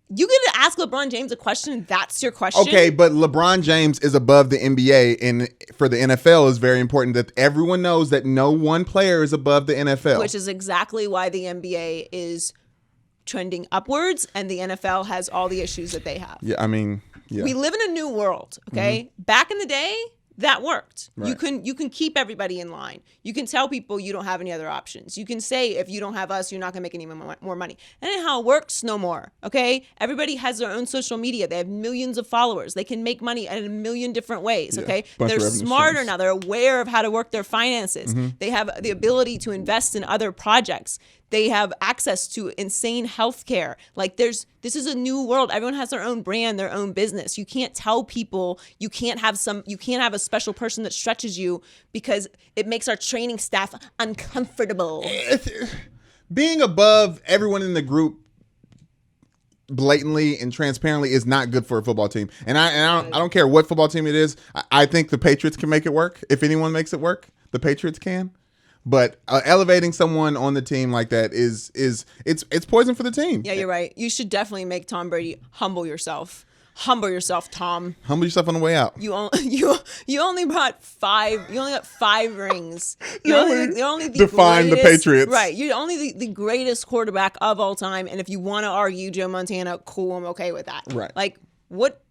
you get to ask LeBron James a question, that's your question? Okay, but LeBron James is above the NBA, and for the NFL, it's very important that everyone knows that no one player is above the NFL. Which is exactly why the NBA is trending upwards, and the NFL has all the issues that they have. Yeah, I mean, yeah. We live in a new world, okay? Mm-hmm. Back in the day, that worked. Right. You can keep everybody in line. You can tell people you don't have any other options. You can say if you don't have us, you're not gonna make any more money. And then how it works no more. Okay, everybody has their own social media. They have millions of followers. They can make money in a million different ways. Okay, bunch they're of revenue smarter streams. now. They're aware of how to work their finances. They have the ability to invest in other projects. They have access to insane healthcare. Like this is a new world. Everyone has their own brand, their own business. You can't tell people you can't have a special person that stretches you because it makes our training staff uncomfortable. Being above everyone in the group blatantly and transparently is not good for a football team. And I don't care what football team it is. I think the Patriots can make it work. If anyone makes it work, the Patriots can. But elevating someone on the team like that it's poison for the team. Yeah, you're right. You should definitely make Tom Brady humble yourself. Humble yourself, Tom. Humble yourself on the way out. You only got 5 rings. You're only the Define the greatest- Patriots. Right. You're only the greatest quarterback of all time. And if you want to argue Joe Montana, cool, I'm okay with that. Right. Like what?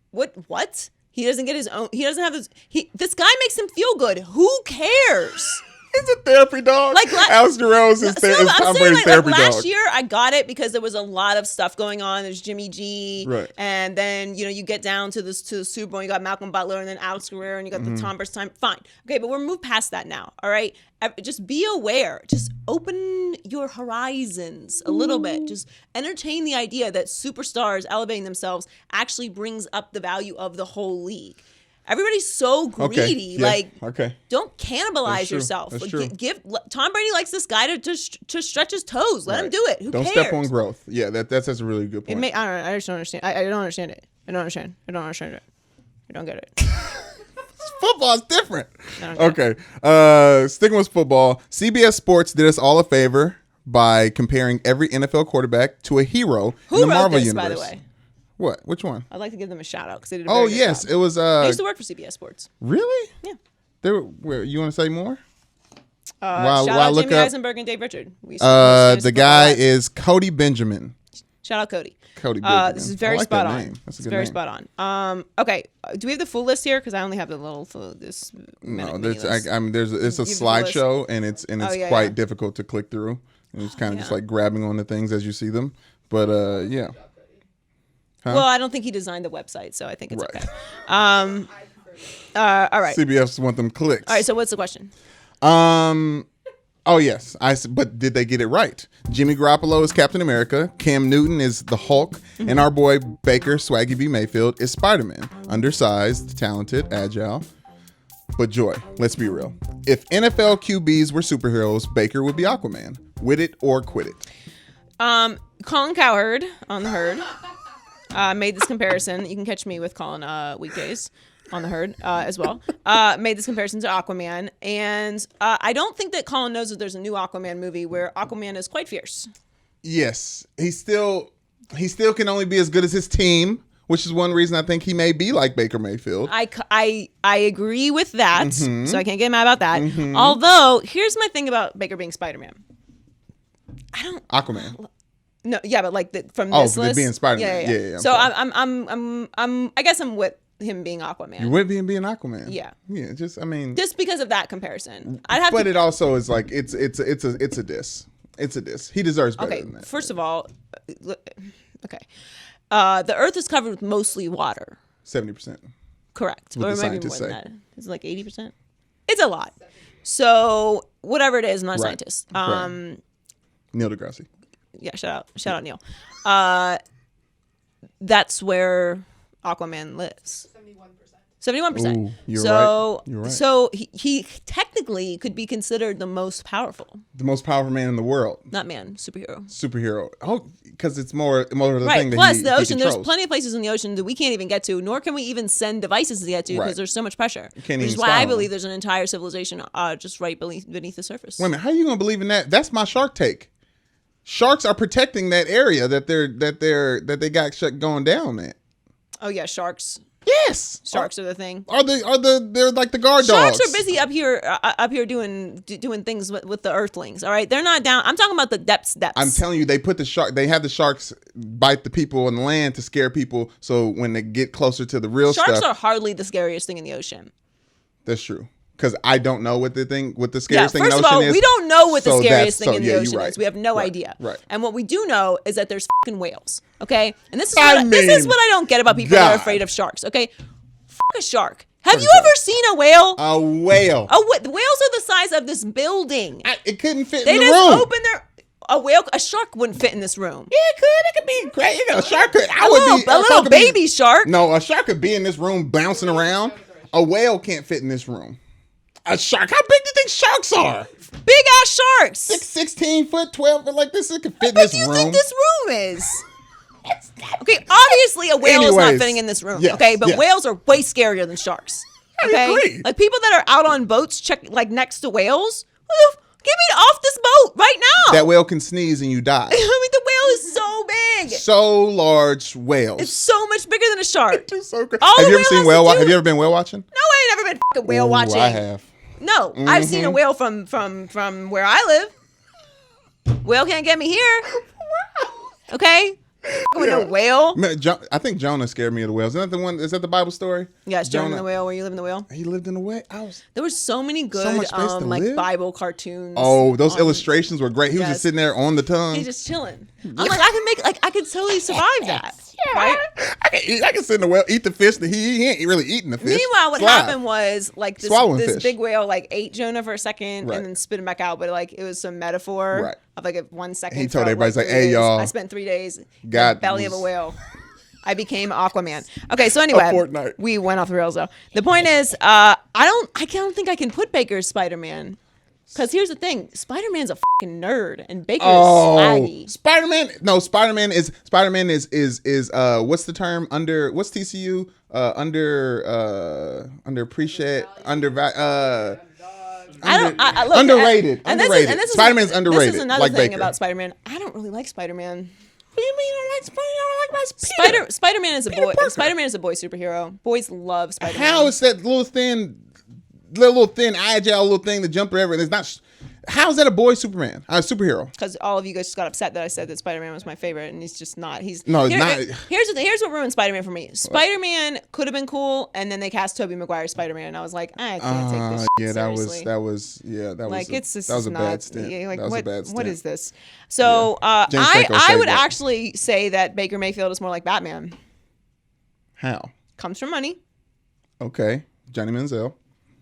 He doesn't get his own. He doesn't have his. This guy makes him feel good. Who cares? He's a therapy dog. Like, Alex Guerrero is Tom Brady's therapy dog. Last year, I got it because there was a lot of stuff going on. There's Jimmy G, Right. And then you get down to the Super Bowl. You got Malcolm Butler, and then Alex Guerrero, and you got the Tom Brady time. Fine, okay, but we're moved past that now. All right, just be aware. Just open your horizons a little bit. Just entertain the idea that superstars elevating themselves actually brings up the value of the whole league. Everybody's so greedy. Don't cannibalize That's true. yourself. That's Like, true. give Tom Brady likes this guy to stretch his toes. Let him do it. Who Don't cares? step on growth. Yeah, that's a really good point. I just don't understand. I don't understand it. I don't understand it. I don't get it. Football's different. I don't get Okay. Sticking with football, CBS Sports did us all a favor by comparing every NFL quarterback to a hero Who in the wrote Marvel this, universe. by the way? What? Which one? I'd like to give them a shout out because they did a very Oh, good yes. job. It was. I used to work for CBS Sports. Really? Yeah. You want to say more? Shout out look Jimmy up- Eisenberg and Dave Richard. We used to The guy is Cody Benjamin. Shout out Cody. Cody Benjamin. This is I very like spot that on. name. That's a It's good very name. spot on. Okay. Do we have the full list here? Because I only have the little this. No, mini it's list. a You have the full list? slideshow and it's yeah, quite yeah. difficult to click through. And it's kind of just Yeah. like grabbing on the things as you see them. But yeah. Well, I don't think he designed the website, so I think it's Right. okay. All right. CBS want them clicks. All right. So what's the question? Oh yes, but did they get it right? Jimmy Garoppolo is Captain America, Cam Newton is the Hulk, and our boy Baker Swaggy B Mayfield is Spiderman. Undersized, talented, agile. But Joy, let's be real. If NFL QBs were superheroes, Baker would be Aquaman. With it or quit it. Colin Cowherd on the Herd made this comparison. You can catch me with Colin weekdays on the Herd as well. Made this comparison to Aquaman, and I don't think that Colin knows that there's a new Aquaman movie where Aquaman is quite fierce. Yes, he still can only be as good as his team, which is one reason I think he may be like Baker Mayfield. I agree with that, so I can't get mad about that. Although, here's my thing about Baker being Spider-Man. Aquaman. No, yeah, but like from Oh, this list, being Spider-Man. Yeah, I'm so sorry. I'm I guess I'm with him being Aquaman. You would be being Aquaman. Yeah. Yeah, Just because of that comparison. I'd have but to. it also is like it's a diss. It's a diss. He deserves better Okay, than that. first of all, okay, the Earth is covered with mostly water. 70%. Correct, What or the maybe more scientists than say. that. Is it like 80%? It's a lot. So whatever it is, I'm not a Right. scientist. Right. Neil deGrasse. Yeah, shout out Neil. That's where Aquaman lives. 71%. Ooh, you're so, right. You're right. So he technically could be considered the most powerful. The most powerful man in the world. Not man, superhero. Superhero. Oh, because it's more of the Right. thing that Plus, he the ocean. There's controls. plenty of places in the ocean that we can't even get to, nor can we even send devices to get to because Right. there's so much pressure. can't Which is even why spy I on believe them. there's an entire civilization just right beneath the surface. Wait a minute, how are you gonna believe in that? That's my shark take. Sharks are protecting that area that they got going down at. Oh yeah, sharks. Yes. Sharks are the thing. They're like the guard Sharks dogs. are busy up here doing things with the Earthlings. All right, they're not down. I'm talking about the depths. I'm telling you, they have the sharks bite the people on the land to scare people. So when they get closer to the real Sharks stuff, are hardly the scariest thing in the ocean. That's true. Because I don't know what the scariest thing in first the of ocean all, is. we don't know what the So scariest that's- thing in so, the yeah, ocean you're right. is. We have no Right, idea. right. And what we do know is that there's fucking whales. Okay, and this is I this is mean, what I don't get about people that are God. afraid of sharks. Okay, fuck a shark. Have you ever seen a whale? A whale. The whales are the size of this building. It couldn't fit They in the just room. open their a shark wouldn't fit in this room. Yeah, it could. It could be great. You know, a shark could. A little baby shark. No, a shark could be in this room bouncing around. A whale can't fit in this room. A shark. How big do you think sharks are? Big ass sharks. 16 foot, 12 foot. Like this, it could fit in What this do you room. think this room is? Okay, obviously a whale is not Anyways, fitting in this room. yes, Okay, but yes. whales are way scarier than sharks. Okay, agree. like people that are out on boats, next to whales. Get me off this boat right now. That whale can sneeze and you die. I mean, the whale is so big. So large whales. It's so much bigger than a shark. It's so crazy. All Have the you ever seen whale whale? has to do- Have you ever been whale watching? No, I ain't never been fucking whale Ooh, watching. I have. No, I've seen a whale from where I live. Whale can't get me here. Okay, with a whale. Man, I think Jonah scared me of the whales. Isn't that the one? Is that the Bible story? Yeah, it's Jonah the whale. Where you live in the whale. He lived in the whale. There were so many good much space to like live. Bible cartoons. Oh, those on- illustrations were great. He was Yes. just sitting there on the tongue. He's just chilling. I'm like, I could totally survive that. Right? I can sit in the whale, eat the fish that he ain't really eating the fish. Meanwhile, what Slide. happened was like Swallowing this fish. big whale like ate Jonah for a second Right. and then spit him back out, but like it was some metaphor Right. of like a 1 second. He told felt everybody, he's like, 3 "Hey, days. y'all, I spent 3 days in the God belly of a was- whale. I became Aquaman." Okay, so anyway, fortnight. we went off the rails though. The point is, I don't think I can put Baker as Spider-Man. Because here's the thing, Spider-Man's a fucking nerd, and Baker's swaggy. Spider-Man. No, Spider-Man is what's the term? What's TCU? Underappreciate, Look, underrated. and this is- Underrated. and this is- Spider-Man's underrated. This is another like thing Baker. about Spider-Man. I don't really like Spider-Man. What do you mean you don't like Spider-Man? You don't like my Spider-Man is a boy. Parker. Spider-Man is a boy superhero. Boys love Spider-Man. How is that little thin, agile little thing, the jumper ever? It's not. How is that a boy Superman? A superhero? Because all of you guys just got upset that I said that Spider-Man was my favorite, and he's just not. No, it's not. Here's what ruined Spider-Man for me. Spider-Man could have been cool, and then they cast Tobey Maguire Spider-Man, and I was like, I can't take this. Yeah, shit seriously. that was Like it's just that was a not, bad stint. yeah, like that was what, a bad stint. what is this? So James Franco I saved would that. actually say that Baker Mayfield is more like Batman. How? Comes from money. Okay, Johnny Manziel.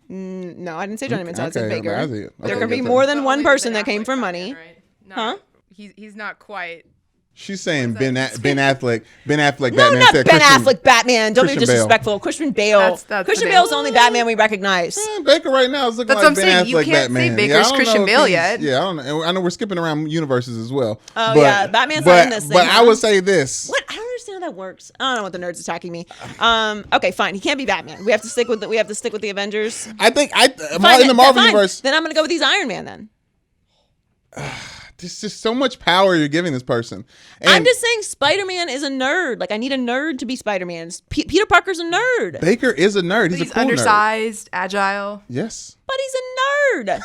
No, I didn't say Johnny Manziel. I said okay, Baker. I see it. There Okay, could be get more that. than one Only person the that came from money. Batman, right? No, Huh? He's not quite. She's saying Ben Affleck. Ben Affleck. No, Batman not said Ben Christian- Affleck Batman. Don't be Christian Bale. disrespectful. Christian Bale. That's Christian the Bale's name. the only Batman we recognize. Baker right now is looking That's like what I'm Ben saying. You Affleck can't say Batman. Baker's I don't Christian know if Bale he's- yet. Yeah, I don't know. I know we're skipping around universes as well. Oh, yeah, Batman's not in this thing, But I huh? would say this. What? I don't understand how that works. I don't know what the nerd's attacking me. Okay, fine. He can't be Batman. We have to stick with the Avengers. I think Fine, in the Marvel fine. universe, Then I'm gonna go with these Iron Man then. there's just so much power you're giving this person. And I'm just saying Spider-Man is a nerd. Like I need a nerd to be Spider-Man. Peter Parker's a nerd. Baker is a nerd. He's He's a cool nerd. undersized, agile. Yes. But he's a nerd.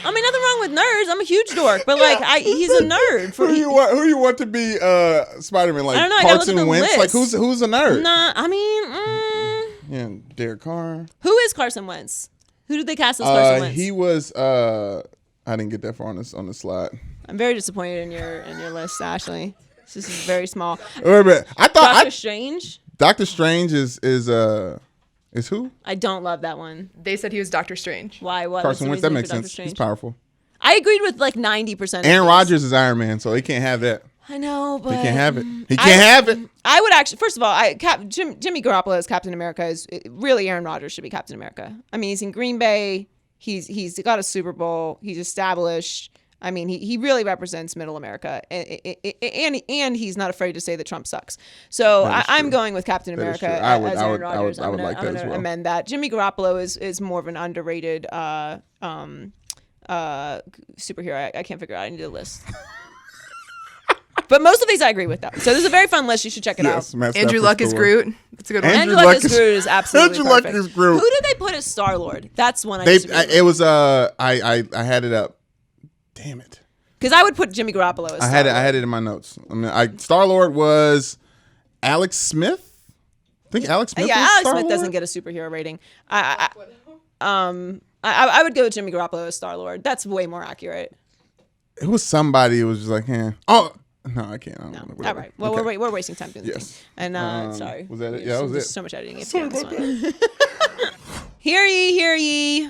I mean, nothing wrong with nerds. I'm a huge dork, but like, he's a nerd. Who you want to be Spider-Man? Like I don't know, I gotta look at Carson the Wentz? list. Like who's a nerd? Nah, I mean, Yeah, Derek Carr. who is Carson Wentz? Who did they cast as Carson Wentz? He was. I didn't get that far on the slide. I'm very disappointed in your list, Ashley. This is very small. Wait a minute. I thought Doctor Strange. Doctor Strange is who? I don't love that one. They said he was Doctor Strange. Why? What? Carson Wentz. What's That the reasoning makes for Doctor sense. Strange? He's powerful. I agreed with like 90%. Aaron Rodgers is Iron Man, so he can't have that. I know, but He can't have it. He can't have it. I would actually, first of all, Jimmy Garoppolo as Captain America is really Aaron Rodgers should be Captain America. I mean, he's in Green Bay. He's got a Super Bowl. He's established. I mean, he really represents Middle America, and he's not afraid to say that Trump sucks. So I'm going with Captain That is America true. I would- as I Aaron would- I would- Rodgers. I would like that I'm as gonna well. amend that. Jimmy Garoppolo is more of an underrated superhero. I can't figure out. I need a list. But most of these I agree with, though. So this is a very fun list. You should check it out. Matt Andrew Stafford's Luck is cool. Groot. That's a good one. Andrew Andrew Luck Luck is is- Groot is absolutely Andrew Luck perfect. is Groot. Who did they put as Star-Lord? That's one I They, disagree with. it was I had it up. Damn it. Because I would put Jimmy Garoppolo as I Star-Lord. had it in my notes. I mean, Star-Lord was Alex Smith I think Alex Smith. Yeah, was Alex Star-Lord? Smith doesn't get a superhero rating. I would go with Jimmy Garoppolo as Star-Lord. That's way more accurate. It was somebody who was just like, Oh, no, I can't. I don't know, All whatever. right. Well, Okay. we're wasting time doing this Yes. thing. And sorry. Was that it? Yeah, that was There's it. so much editing. Sorry about that. Hear ye, hear ye.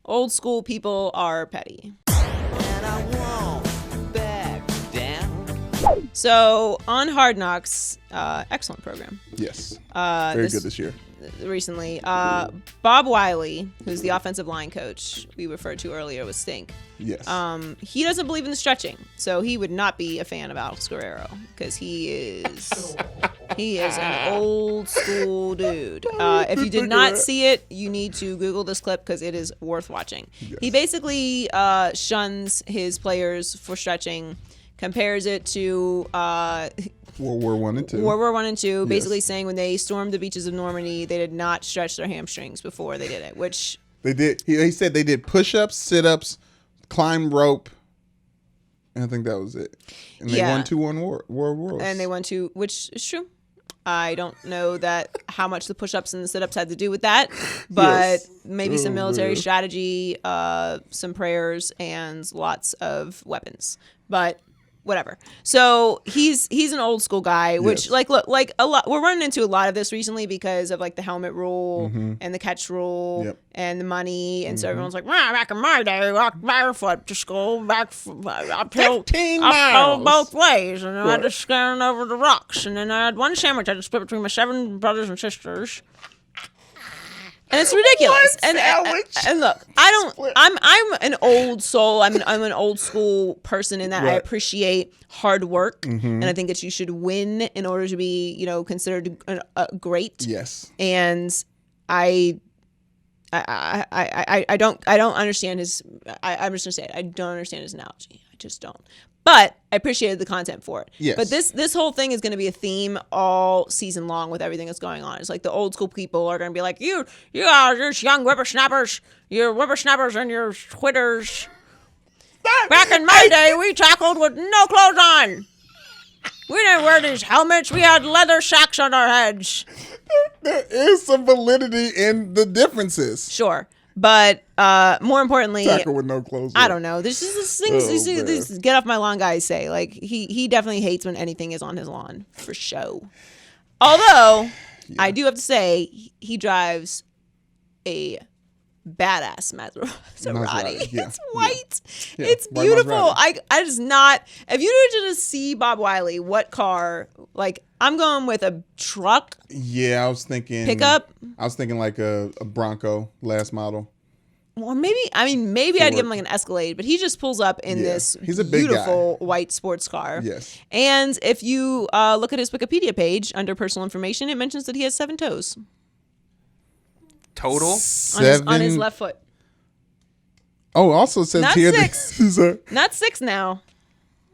Old school people are petty. And I won't back down. So on Hard Knocks, excellent program. Yes. Very good this year. Recently, Bob Wiley, who's the offensive line coach we referred to earlier with Stink. Yes. He doesn't believe in the stretching, so he would not be a fan of Alex Guerrero because he is an old school dude. If you did not see it, you need to Google this clip because it is worth watching. Yes. He basically shuns his players for stretching, compares it to World War I and II. World War I and II, basically Yes. saying when they stormed the beaches of Normandy, they did not stretch their hamstrings before they did it, which They did. He said they did push-ups, sit-ups, climb rope, and I think that was it. And they Yeah. won 2 world wars. and they went to, which is true. I don't know that how much the push-ups and the sit-ups had to do with that, but Yes. maybe some Oh, military man. strategy, some prayers, and lots of weapons. But whatever. So he's an old school guy, which Yes. look, a lot. We're running into a lot of this recently because of like the helmet rule and the catch rule Yep. and the money, and so everyone's like, well, back in my day, I walked barefoot to school, uphill 15 miles. both ways, and then I just scanned over the rocks, and then I had one sandwich I had to split between my 7 brothers and sisters. And it's ridiculous. And look, I'm an old soul. I'm an old school person in that I Right. appreciate hard work, and I think that you should win in order to be, considered great. Yes. And I don't understand his. I'm just gonna say it. I don't understand his analogy. I just don't. But I appreciated the content for it. Yes. But this whole thing is going to be a theme all season long with everything that's going on. It's like the old school people are going to be like, you are just young whippersnappers. You're whippersnappers and your Twitters. Back in my day, we tackled with no clothes on. We didn't wear these helmets. We had leather sacks on our heads. There is some validity in the differences. Sure. But more importantly, Tackle with no clothes. I don't know. There's just this things Oh, these get off my lawn guys say. Like he definitely hates when anything is on his lawn for show. Although I do have to say he drives a badass Maserati. Yeah. It's white. Yeah. It's White beautiful. Maserati. I just not. If you were to just see Bob Wiley, what car? Like I'm going with a truck. Yeah, I was thinking Pickup? I was thinking like a Bronco last model. Or maybe I'd give him like an Escalade, but he just pulls up in Yeah. this He's a big beautiful white sports car. Yes. And if you look at his Wikipedia page under personal information, it mentions that he has 7 toes Total? on his left foot. Oh, also it says Not here 6. that he's a Not 6 now.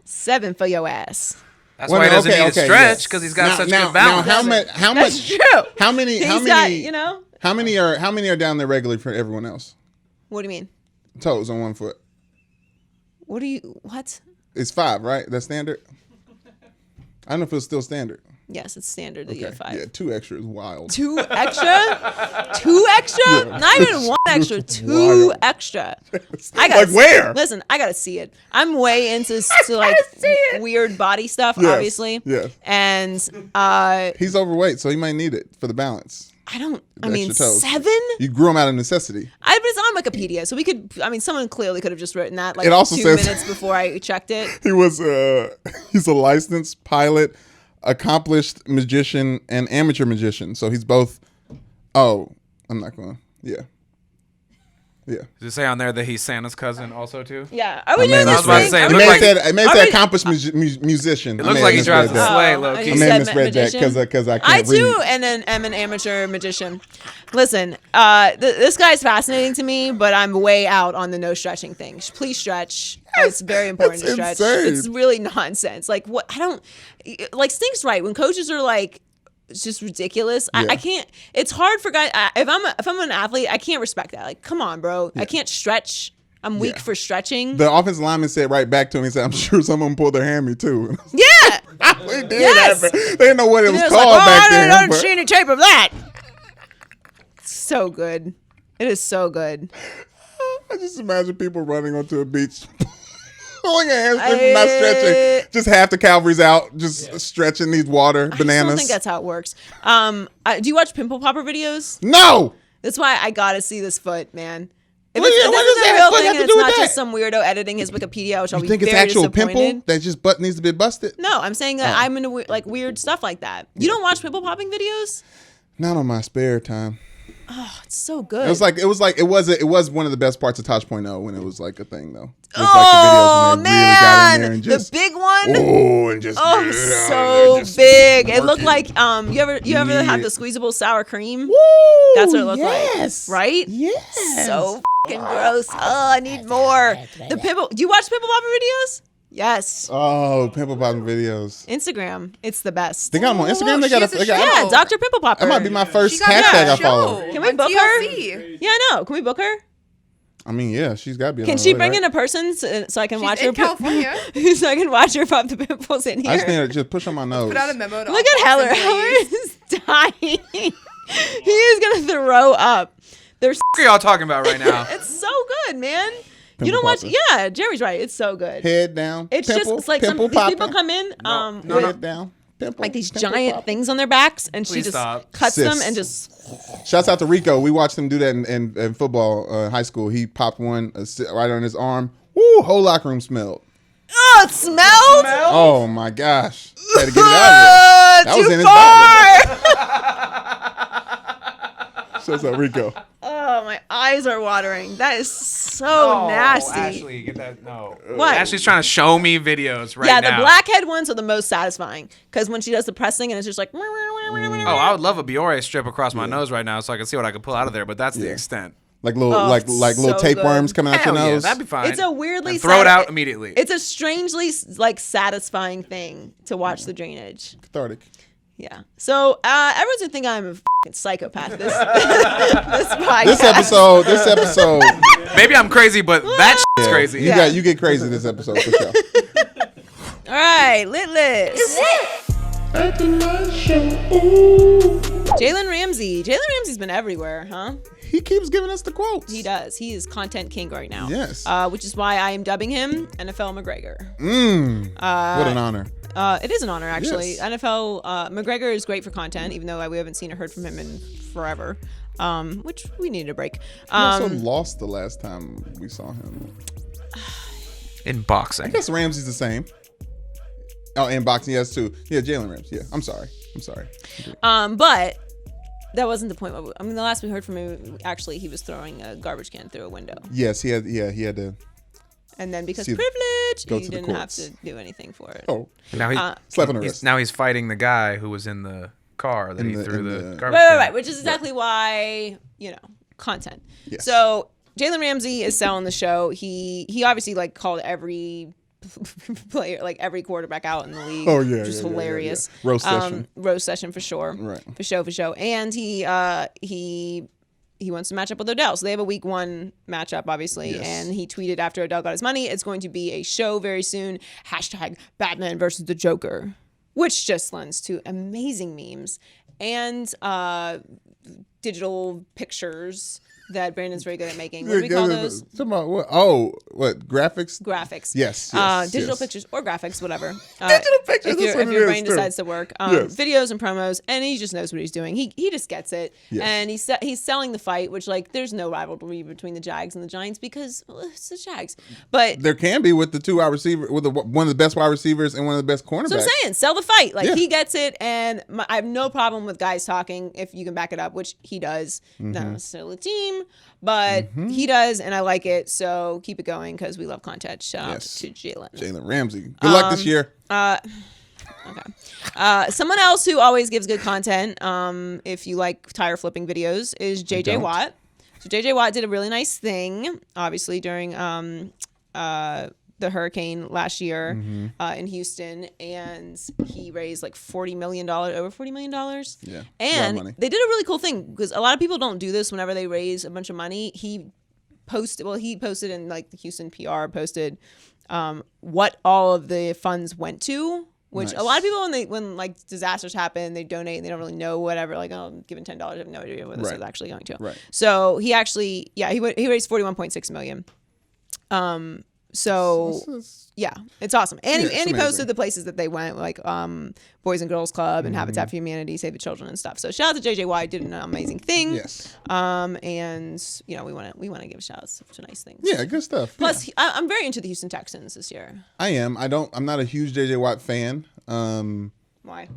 7 for your ass. That's why he doesn't need to stretch because he's got such good balance. Now, how much? That's true. How many? How He's many? got, How many are down there regularly for everyone else? What do you mean? Toes on one foot. What? It's 5, right? That's standard. I don't know if it's still standard. Yes, it's standard that you have 5. Yeah, 2 extra is wild. 2 extra? 2 extra? Not even 1 extra. 2 wild. extra. Like where? Listen, I gotta see it. I'm way into like weird body stuff, Yes, obviously. yes. And He's overweight, so he might need it for the balance. I don't. The I mean, extra toes. 7. You grew him out of necessity. But it's on Wikipedia, so we could. I mean, someone clearly could have just written that like It also 2 says- minutes before I checked it. He was he's a licensed pilot, accomplished magician, and amateur magician. So he's both. Oh, I'm not going. Yeah. Yeah. Does it say on there that he's Santa's cousin also too? Yeah, are we I doing this about to thing? say, Are it we looked doing- like- It may are say we- accomplished musician. It looks like he drives a that. sleigh, low and key. I you may have said misread that magician? because I I can't read. too, and then am an amateur magician. Listen, this guy's fascinating to me, but I'm way out on the no stretching thing. Please stretch. It's very important to That's stretch. insane. It's really nonsense. Like what? I don't like. Stink's right when coaches are like. It's just ridiculous. Yeah. I can't. It's hard for guys. If I'm an athlete, I can't respect that. Like, come on, bro. I can't stretch I'm weak for stretching. The offensive lineman said right back to him, he said, I'm sure some of them pulled their hammy too. Yeah. They did Yes. happen. They didn't know what it was It's called like, back then. I don't but- see any tape of that. So good. It is so good. I just imagine people running onto a beach. Pulling a hamstring, not stretching. Just half the Calvary's out, just stretching these water I bananas. don't think that's how it works. Do you watch pimple popper videos? No! That's why I gotta see this foot, man. If What it's, does this is that a real foot thing have to and do it's with not that? just some weirdo editing his Wikipedia, which I'll You be think it's very actual disappointed. pimple that just needs to be busted? No, I'm saying that I'm into weird stuff like that. You don't watch pimple popping videos? Not on my spare time. Oh, it's so good. It was one of the best parts of Tosh.0 when it was like a thing though. It was Oh like the videos when they really got in there man, and just the big one. Oh, So big. It looked like you ever have the squeezable sour cream? That's what it looked like, right? Yes. So fucking gross. Oh, I need more. The pimple. Do you watch pimple popper videos? Yes. Oh, pimple popping videos. Instagram. It's the best. They got them on Instagram. They she got has a show. Yeah, Dr. Pimple Popper. That might be my first She got hashtag a I show follow. Can we on book her? TLC. Yeah, I know. Can we book her? I mean, yeah, she's got to be. Can on she the bring right? in a person so I can watch in her? California. So I can watch her pop the pimples in here. I just need her to just push on my nose. Put out a memo to Look all at Heller. Fox Heller employees. is dying. He is gonna throw up. There's. What are y'all talking about right now? It's so good, man. You Pimple don't watch? popper. Yeah, Jerry's right. It's so good. Head down. It's pimple, just it's like pimple these people popping. come in no. with Head down. Pimple, like these pimple giant popping. things on their backs, and she Please just stop. cuts Sis. them and just. Shouts out to Rico. We watched him do that in football, high school. He popped one right on his arm. Woo! Whole locker room smelled. Oh, it smelled. Oh my gosh! Had to get it out of there. That was Too in his far. Shouts out Rico. Oh, my eyes are watering. That is so nasty. Ashley, get that. No. What? Ashley's trying to show me videos right Yeah, now. the blackhead ones are the most satisfying because when she does the pressing and it's just like. Oh, I would love a Biore strip across my nose right now so I can see what I can pull out of there, but that's the extent. Like little it's little so tapeworms good. coming out Hell your yeah, nose. that'd be fine. It's a weirdly And throw it sati- out immediately. It's a strangely like satisfying thing to watch the drainage. cathartic. Yeah. So everyone's gonna think I'm a fucking psychopath. This podcast. This episode, Maybe I'm crazy, but that shit's crazy. you get crazy this episode for sure. All right, Litless. Jalen Ramsey. Jalen Ramsey's been everywhere, huh? He keeps giving us the quotes. He does. He is content king right now. Yes. Which is why I am dubbing him NFL McGregor. What an honor. It is an honor, actually. Yes. NFL McGregor is great for content, even though we haven't seen or heard from him in forever, which we needed a break. He also lost the last time we saw him. In I boxing. guess Ramsey's the same. Oh, and boxing, yes, too. Yeah, Jalen Ramsey. Yeah, I'm sorry. But that wasn't the point. I mean, the last we heard from him, actually, he was throwing a garbage can through a window. Yes, he had to. And then because See, privilege, go he to the didn't have courts. to do anything for it. Oh, Now slap on the wrist. now he's fighting the guy who was in the car that In he the- threw in the the- garbage Right, can. which is exactly why, content. Yes. So Jalen Ramsey is selling the show. He obviously like called every player, like every quarterback out in the league. Oh, yeah, which is yeah, yeah, hilarious. yeah. Roast session. Roast session for sure. Right. For show. And he wants to match up with Odell. So they have a week 1 matchup, obviously. Yes. And he tweeted after Odell got his money, it's going to be a show very soon. #Batman versus the Joker, which just lends to amazing memes and digital pictures that Brandon's very good at making. What do we call those? Talking about what? Oh, what? Graphics? Graphics. Yes, Digital yes. pictures or graphics, whatever. Digital pictures, If, that's what if it your is, brain too. decides to work. Yes. Videos and promos, and he just knows what he's doing. He just gets it. Yes. And he's selling the fight, which like there's no rivalry between the Jags and the Giants because it's the Jags. But There can be with the 2 wide receiver, with one of the best wide receivers and one of the best cornerbacks. so I'm saying, sell the fight. Like Yeah. he gets it, and I have no problem with guys talking if you can back it up, which he does. Mm-hmm. Not necessarily a team, but he does, and I like it. So keep it going because we love content. Shout out to Jalen. Jalen Ramsey. Good luck this year. Okay. Someone else who always gives good content, if you like tire flipping videos, is JJ don't. Watt. So JJ Watt did a really nice thing, obviously during the hurricane last year in Houston, and he raised like over $40 million. Yeah, a lot of And money. they did a really cool thing because a lot of people don't do this whenever they raise a bunch of money. He posted. Well, he posted in like the Houston PR posted what all of the funds went to. Which a lot of people when like disasters happen, they donate and they don't really know whatever. Like, oh, I'm giving $10, I have no idea where this is actually going to. Right. So he actually, he raised $41.6 million. So yeah, it's awesome. And he amazing. posted the places that they went, like Boys and Girls Club and Habitat for Humanity, Save the Children and stuff. So shout out to JJY, did an amazing thing. Yes. And you know we want to give shout outs to nice things. Yeah, good stuff. Plus, I'm very into the Houston Texans this year. I am. I'm not a huge JJ Watt fan. Why?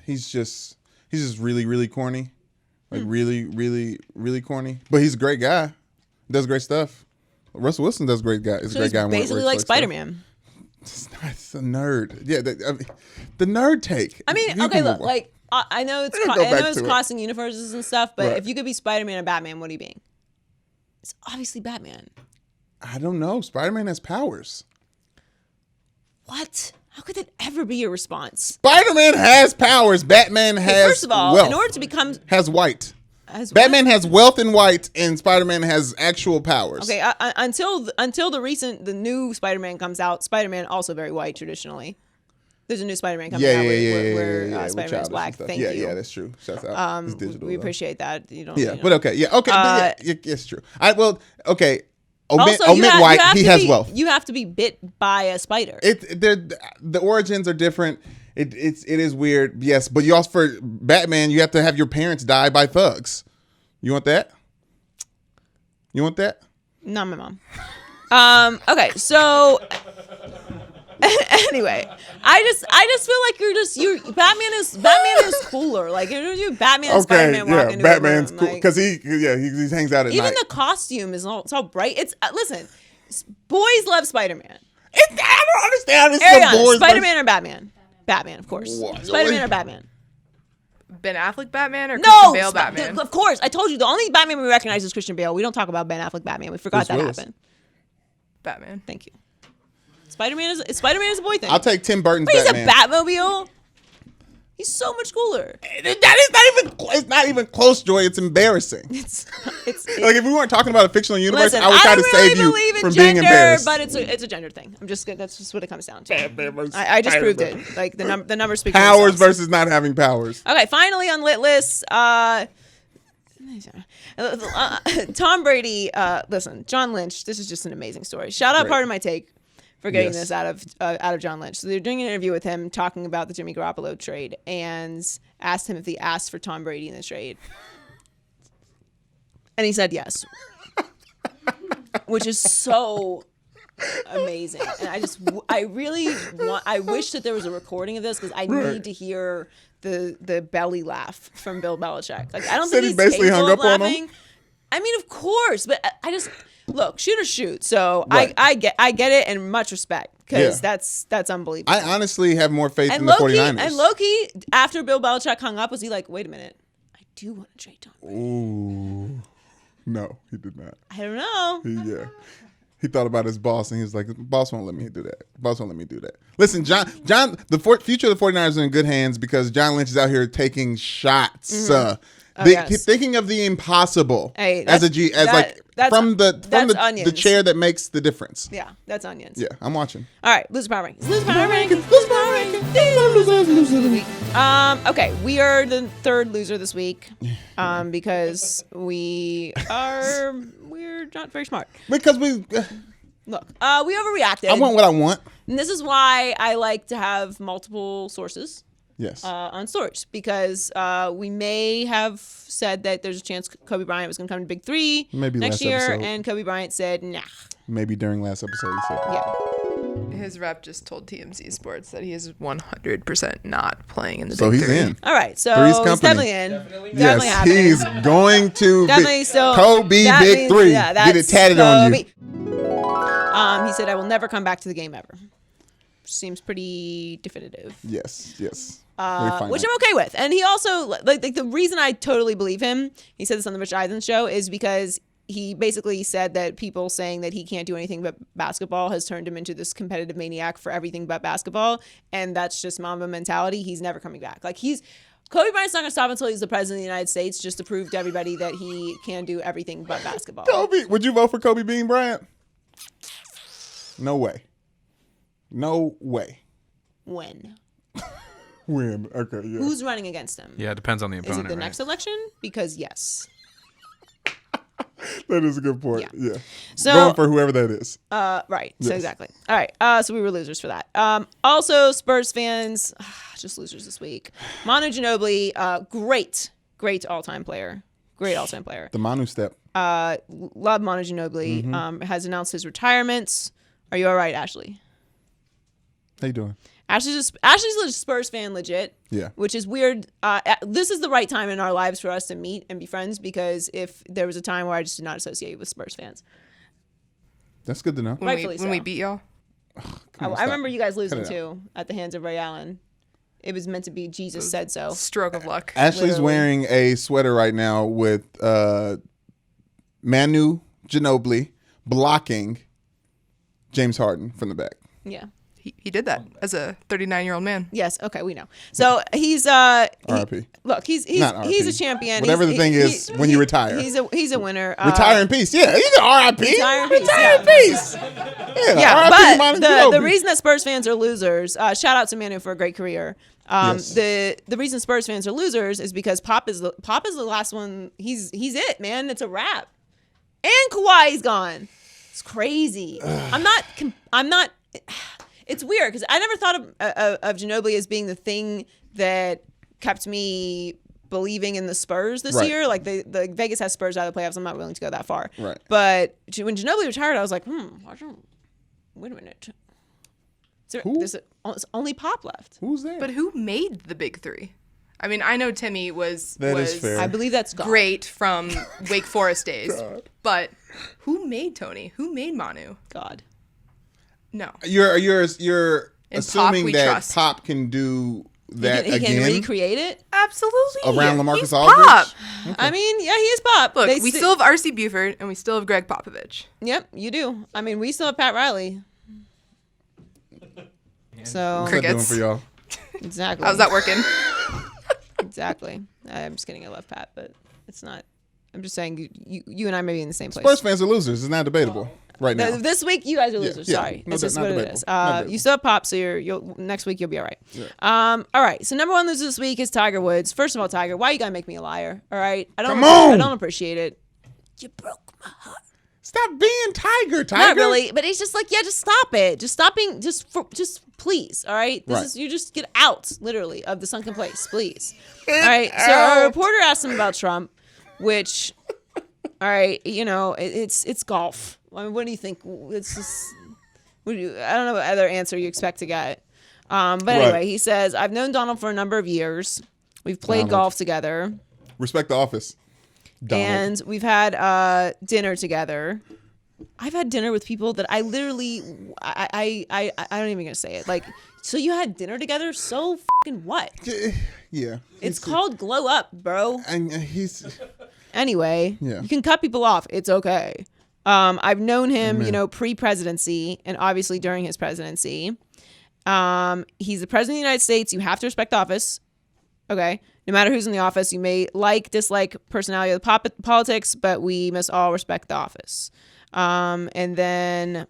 He's just really, really corny. Like really, really, really corny. But he's a great guy. Does great stuff. Russell Wilson does great guy. Is a great guy. And Basically like Spider-Man. It's a nerd. Yeah, the nerd take. I mean, okay, look, like I know it's Go back it's to it. crossing universes and stuff, but Right. if you could be Spider-Man and Batman, what are you being? It's obviously Batman. I don't know. Spider-Man has powers. What? How could that ever be your response? Spider-Man has powers. Batman has First of all, wealth. in order to become has white. as Batman has wealth and white, and Spider-Man has actual powers. Okay, until the new Spider-Man comes out, Spider-Man also very white traditionally. There's a new Spider-Man coming out where Spider-Man is black. Thank you. Yeah, that's true. Shouts out. It's digital. We though. appreciate that. You don't. Yeah, you know. but okay. Yeah, okay. But yeah, it's true. Okay. Also, Omit white. He has wealth. You have to be bit by a spider. The origins are different. It is weird. Yes, but you also for Batman, you have to have your parents die by thugs. You want that? You want that? Not my mom. Okay, so anyway, I just feel like Batman is cooler. Like you're Batman and Spider-Man walking into Batman's a room, cool like, because he hangs out at even night. the costume is all bright. It's listen, boys love Spider-Man. I don't understand. It's Ariana, the boys. Spider-Man or Batman? Batman, of course. What? Spider-Man or Batman? Ben Affleck Batman or No, Christian Bale Batman? Of course. I told you the only Batman we recognize is Christian Bale. We don't talk about Ben Affleck Batman. We forgot Bruce that Willis. happened. Batman. Thank you. Spider-Man is a boy thing. I'll take Tim Burton's But he's Batman. a Batmobile. He's so much cooler. That is it's not even close, Joy. It's embarrassing. It's Like if we weren't talking about a fictional universe, listen, I would try to don't really save you believe in from gender, being embarrassed. but it's a gender thing. That's just what it comes down to. Batman versus I just proved Spider-Man. it. Like the numbers speak for Powers themselves. versus not having powers. Okay, finally on lit lists, Tom Brady. Listen, John Lynch. This is just an amazing story. Shout out Right. Part of My Take for getting Yes. this out of John Lynch. So they're doing an interview with him talking about the Jimmy Garoppolo trade and asked him if he asked for Tom Brady in the trade, and he said yes, which is so amazing. And I wish that there was a recording of this because I need to hear the belly laugh from Bill Belichick. Like I don't Said think he he's basically capable hung of up on him? laughing. I mean, of course, but I just look shoot or shoot. So Right. I get it and much respect because Yeah. that's unbelievable. I honestly have more faith in and the Loki 49ers. and Loki after Bill Belichick hung up was he like, wait a minute, I do want to trade Tom Brady. Ooh. No, he did not. I don't know. He thought about his boss and he was like, boss won't let me do that. Boss won't let me do that. Listen, John, future of the 49ers are in good hands because John Lynch is out here taking shots. yes. Thinking of the impossible Hey, as a that's- G, as that- like that's- from the that's the onions. chair that makes the difference. Yeah, that's onions. Yeah, I'm watching. All right, loser power rankings. Loser power rankings. Loser power rankings. Loser of the week. Okay, we are the third loser this week, because we're not very smart. Because Look, we overreacted. I want what I want. And this is why I like to have multiple sources Yes. on storage because we may have said that there's a chance Kobe Bryant was going to come to Big Three Maybe next last year, episode. and Kobe Bryant said, nah. Maybe during last episode he said. Yeah. His rep just told TMZ Sports that he is 100% not playing in the So Big he's Three. in. All right, so Three's he's company. definitely in. Definitely Yes, happening. he's going to Definitely be still. Kobe that Big means- Three. Yeah, Get it that's tatted on you. Kobe. He said, "I will never come back to the game ever." Seems pretty definitive. Yes. Very Which finite. I'm okay with. And he also like the reason I totally believe him. He said this on the Rich Eisen show is because he basically said that people saying that he can't do anything but basketball has turned him into this competitive maniac for everything but basketball, and that's just Mamba mentality. He's never coming back. Like Kobe Bryant's not going to stop until he's the president of the United States, just to prove to everybody that he can do everything but basketball. Kobe, would you vote for Kobe Bean Bryant? No way. No way. When? When? Okay, yeah. Who's running against him? Yeah, it depends on the Is opponent. it the right? next election? Because yes. That is a good point. Yeah. So Going for whoever that is. right. So Yes. exactly. All right. So we were losers for that. Also, Spurs fans, just losers this week. Manu Ginobili, great all-time player. Great all-time player. The Manu step. Love Manu Ginobili. Has announced his retirement. Are you all right, Ashley? How you doing? Ashley's a Spurs fan, legit. Yeah. Which is weird. This is the right time in our lives for us to meet and be friends, because if there was a time where I just did not associate with Spurs fans. That's good to know. Rightfully When we so. beat y'all. I remember you guys losing Cut it too at the hands of Ray Allen. It was meant to be. Jesus said so. Stroke of luck. Ashley's Literally. wearing a sweater right now with Manu Ginobili blocking James Harden from the back. Yeah. He did that as a 39-year-old man. Yes. Okay. We know. So he's R.I.P. Look, he's Not R.I.P. he's a champion. Whatever the thing is when you retire. He's a winner. Retire in peace. Yeah, he's an R.I.P. Retire in peace, Retire in yeah. peace. Yeah, R.I.P. but Manu the Ginobili. reason that Spurs fans are losers, shout out to Manu for a great career. Yes. The reason Spurs fans are losers is because Pop is the last one. He's it, man. It's a wrap. And Kawhi's gone. It's crazy. I'm not. It's weird because I never thought of Ginobili as being the thing that kept me believing in the Spurs this Right. year. Like the Vegas has Spurs out of the playoffs. I'm not willing to go that far. Right. But when Ginobili retired, I was like, wait a minute. Who? There's only Pop left. Who's there? But who made the big three? I mean, I know Timmy was That is fair. I believe that's gone. great from Wake Forest days, but who made Tony? Who made Manu? God. No. You're In assuming Pop, we that trust. Pop can do that He can again recreate it. Absolutely. around LaMarcus He's Aldridge. Pop. I mean, yeah, he is Pop. Look, They we sti- still have R.C. Buford and we still have Greg Popovich. Yep, you do. I mean, we still have Pat Riley. So What's that doing Crickets. for y'all? exactly. How's that working? Exactly. I'm just kidding. I love Pat, but it's not. I'm just saying you and I may be in the same place. Spurs fans are losers. It's not debatable right now. This week, you guys are losers. yeah. Sorry, No it's just not what it debatable. is. Not debatable. You still have Pop, so you'll next week you'll be all right. All right. So number one loser this week is Tiger Woods. First of all, Tiger, why you gotta make me a liar? All right, Come on! I don't appreciate it. You broke my heart. Stop being Tiger. Not really, but it's just like, yeah, just stop it. Just stopping, just please, all right? This Right. is, you just get out, literally, of the sunken place, please. All right, so a reporter asked him about Trump, which, all right, you know, it's golf. I mean, what do you think? It's just, I don't know what other answer you expect to get. But anyway, he says, I've known Donald for a number of years. We've played Donald. golf together. Respect the office. Donald. And we've had dinner together. I've had dinner with people that I literally, I don't even gonna say it. Like, so you had dinner together? So fucking what? Yeah. It's called glow up, bro. And he's Anyway, Yeah. you can cut people off. It's okay. I've known him, you know, pre-presidency and obviously during his presidency. He's the president of the United States. You have to respect the office. Okay. No matter who's in the office, you may dislike personality of the politics, but we must all respect the office. And then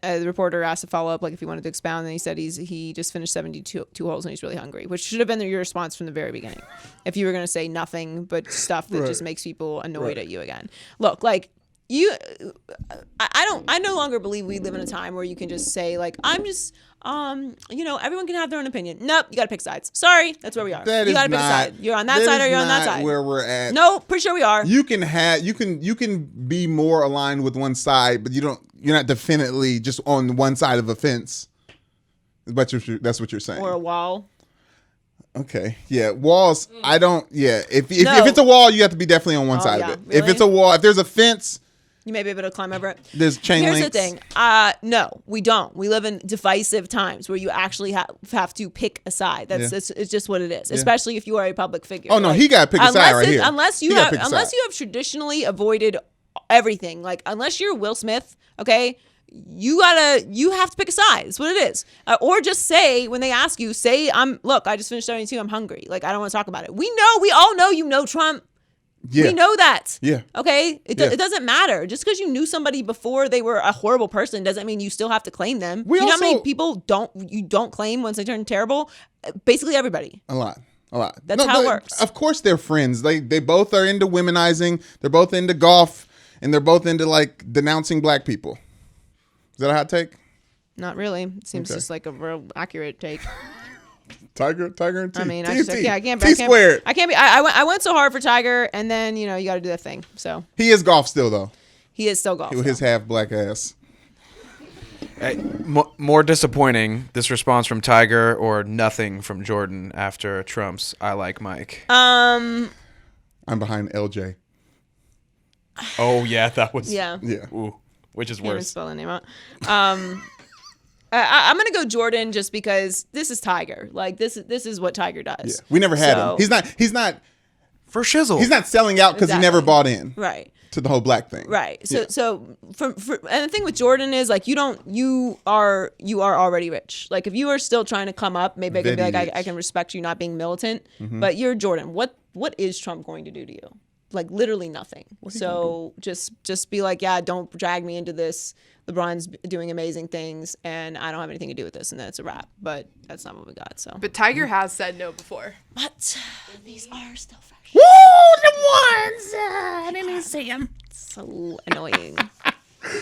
the reporter asked to follow up, like if he wanted to expound, and he said he just finished 72 holes and he's really hungry, which should have been your response from the very beginning. If you were going to say nothing but stuff that just makes people annoyed at you again. Look, like I no longer believe we live in a time where you can just say like, I'm just, you know, everyone can have their own opinion. Nope, you got to pick sides. Sorry, that's where we are. That you is got to pick a not- side. You're on that side or is you're on that not side. where we're at. No, pretty sure we are. You can be more aligned with one side, but you're not definitely just on one side of a fence. But that's what you're saying. Or a wall. Okay. Yeah. Walls. I don't. Yeah. If No. it's a wall, you have to be definitely on one side yeah. of it. If Really? it's a wall, if there's a fence, You may be able to climb over it. there's chain Here's links. the thing. No, we don't. We live in divisive times where you actually have to pick a side. It's just what it is, especially if you are a public figure. Oh, no, he gotta pick a side right here. Unless you He gotta have pick a side. traditionally avoided everything. Like unless you're Will Smith, okay, you have to pick a side. That's what it is. Or just say, when they ask you, I just finished 72. I'm hungry. Like, I don't want to talk about it. We all know you know Trump. Yeah. We know that. Yeah. Okay? It doesn't matter. Just because you knew somebody before they were a horrible person doesn't mean you still have to claim them. You know how many people you don't claim once they turn terrible? Basically everybody. A lot. That's how it works. Of course they're friends. They both are into womenizing. They're both into golf. And they're both into, like, denouncing black people. Is that a hot take? Not really. It seems just like a real accurate take. Tiger and T. I mean, I can't. T squared. I can't be. I went so hard for Tiger, and then you got to do that thing. So He is golf still, though. he is still golf. With his half black ass. Hey, more disappointing, this response from Tiger or nothing from Jordan after Trump's I like Mike. I'm behind LJ. Oh, yeah, that was... Yeah. Ooh, which is Can't even worse. spell the name out. I'm gonna go Jordan just because this is Tiger. Like this is what Tiger does. Yeah. We never had So- him. He's not For shizzle. He's not selling out because he never Exactly. bought in. Right. To the whole black thing. Right. So Yeah. and the thing with Jordan is like you are already rich. Like if you are still trying to come up, maybe I can be Very like rich. I can respect you not being militant, Mm-hmm. but you're Jordan. What is Trump going to do to you? Like literally nothing. So just be like, yeah, don't drag me into this. LeBron's doing amazing things, and I don't have anything to do with this, and that's a wrap. But that's not what we got. So, But Tiger has said no before. but these are still fresh. Woo, the ones! I didn't even see him. So annoying.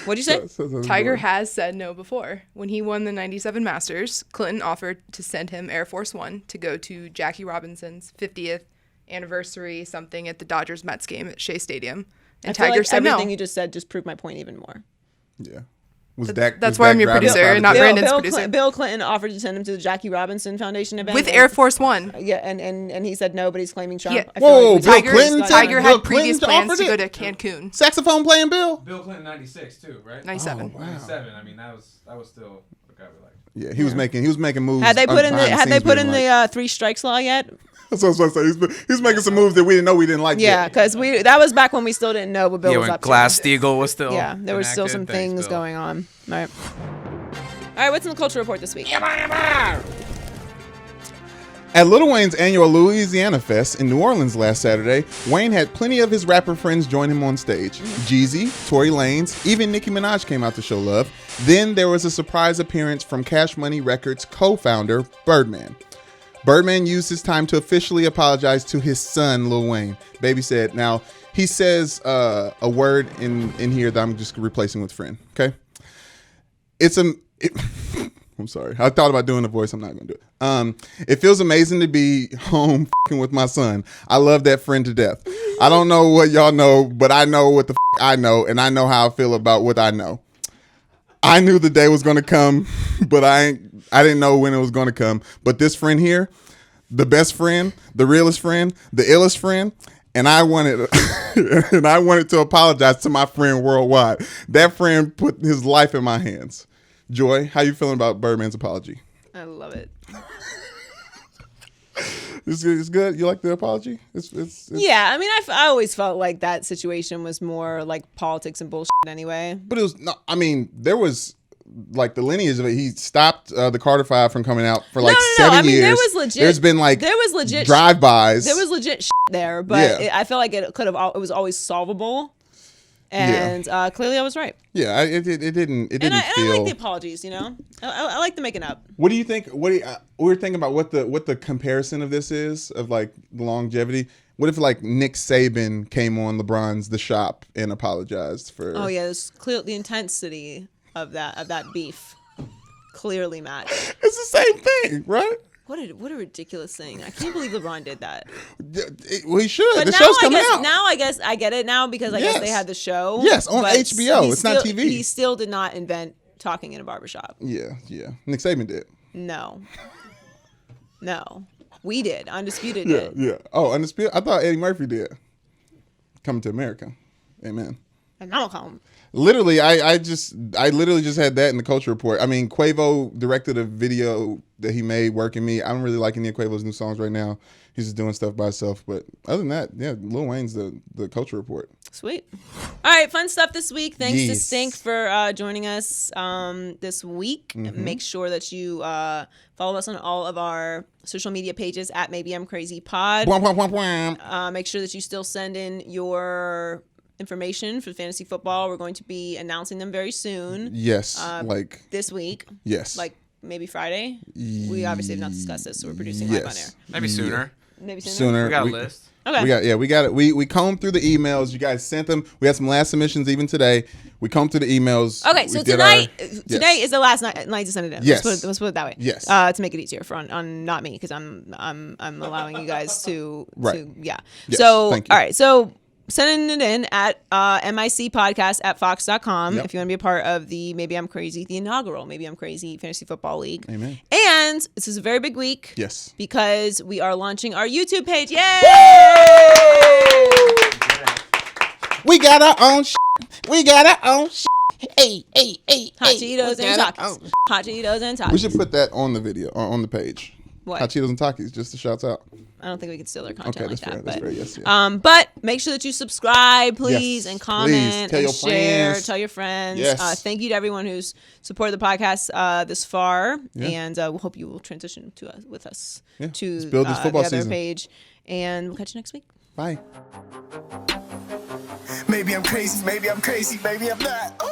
What'd you say? Tiger has said no before. When he won the 97 Masters, Clinton offered to send him Air Force One to go to Jackie Robinson's 50th anniversary something at the Dodgers Mets game at Shea Stadium. And I feel Tiger like said no. everything you just said just proved my point even more. Yeah. That's why I'm your producer, not Brandon's producer. Bill Clinton offered to send him to the Jackie Robinson Foundation event With Air Force One. Yeah, and he said no, but he's claiming Trump. Yeah. I feel Whoa, like we Bill just- Clinton? Tiger Bill had previous Clinton plans to go offered to Cancun. Saxophone playing Bill? Bill Clinton 96 too, right? 97. Oh, wow. 97. I mean, that was still the guy we liked. Yeah, he was making moves. Had they put in behind the scenes we didn't like. 3 strikes law yet? That's what I was about to say. He was making some moves that we didn't know we didn't like. Yeah, yet. because that was back when we still didn't know what Bill Yeah, was when up to. Glass-Steagall was still Yeah, there was still enacted. some Thanks, things Bill. going on. All right. All right, what's in the culture report this week? At Lil Wayne's annual Louisiana Fest in New Orleans last Saturday, Wayne had plenty of his rapper friends join him on stage. Jeezy, Tory Lanez, even Nicki Minaj came out to show love. Then there was a surprise appearance from Cash Money Records co-founder Birdman. Birdman used his time to officially apologize to his son, Lil Wayne. Baby said, now he says a word in here that I'm just replacing with friend, okay? I'm sorry. I thought about doing a voice. I'm not going to do it. It feels amazing to be home f***ing with my son. I love that friend to death. I don't know what y'all know, but I know what the I know, and I know how I feel about what I know. I knew the day was going to come, but I didn't know when it was going to come. But this friend here, the best friend, the realest friend, the illest friend, and I wanted to apologize to my friend worldwide. That friend put his life in my hands. Joy, how you feeling about Birdman's apology? I love it. It's good. You like the apology? It's Yeah, I mean, I always felt like that situation was more like politics and bullshit anyway. But it was not. I mean, there was like the lineage of it. He stopped the Carter Five from coming out for like 7 I mean, years. there was legit. There's been like there was legit drive-bys. There was legit shit there, but Yeah. I feel like it could have. It was always solvable, and clearly I was right. Yeah, it didn't And I feel. like the apologies. You know, I like the making up. What do you think? We were thinking about what the comparison of this is of like the longevity. What if like Nick Saban came on LeBron's The Shop and apologized for? Oh yeah, there's clear the intensity of that beef. Clearly matched. It's the same thing, right? What a ridiculous thing! I can't believe LeBron did that. We should. But The now show's coming out. Now I guess I get it now because I guess Yes. they had the show. Yes, on but HBO. he It's not still- TV. He still did not invent talking in a barbershop. Yeah. Nick Saban did. No. We did. Undisputed Yeah, did. yeah. Oh, Undisputed. I thought Eddie Murphy did. Coming to America. Amen. And I'm gonna call him. Literally, I literally just had that in the culture report. I mean, Quavo directed a video that he made, Working Me. I don't really like any of Quavo's new songs right now. He's just doing stuff by himself. But other than that, yeah, Lil Wayne's the culture report. Sweet. All right, fun stuff this week. Thanks to Yes. Stink for joining us this week. Mm-hmm. Make sure that you follow us on all of our social media pages at Maybe I'm Crazy Pod. Wham, wham, wham, wham. Make sure that you still send in your information for fantasy football. We're going to be announcing them very soon. Yes, This week. yes, Like maybe Friday. We obviously have not discussed this, so we're producing live on air. yes. Maybe sooner. Maybe sooner. Sooner. We got a list. Okay. We got it. We combed through the emails. You guys sent them. We had some last submissions even today. We combed through the emails. Okay, We so did today yes. is the last night to send it in. Yes. Let's put it that way. Yes. To make it easier on not me, because I'm allowing you guys to Right. yeah. Yes, So thank you. all right, so sending it in at micpodcast@fox.com Yep. if you want to be a part of the Maybe I'm Crazy, the inaugural Maybe I'm Crazy Fantasy Football League. Amen. And this is a very big week. Yes. Because we are launching our YouTube page. Yay! We got our own. We got our own. Hey. Hot Cheetos and Takis. Hot Cheetos and Takis. We should put that on the video on the page. What? Hot Cheetos and Takis, just to shout out. I don't think we can steal their content Okay, like that's fair. that. That's But, fair. Yes, yeah. but make sure that you subscribe, please, Yes, and please. comment, Tell and your share, friends. tell your friends. Yes. Thank you to everyone who's supported the podcast this far, Yeah. and we hope you will transition with us Yeah. to Let's build this football the other season. page, and we'll catch you next week. Bye. Maybe I'm crazy, maybe I'm crazy, maybe I'm not.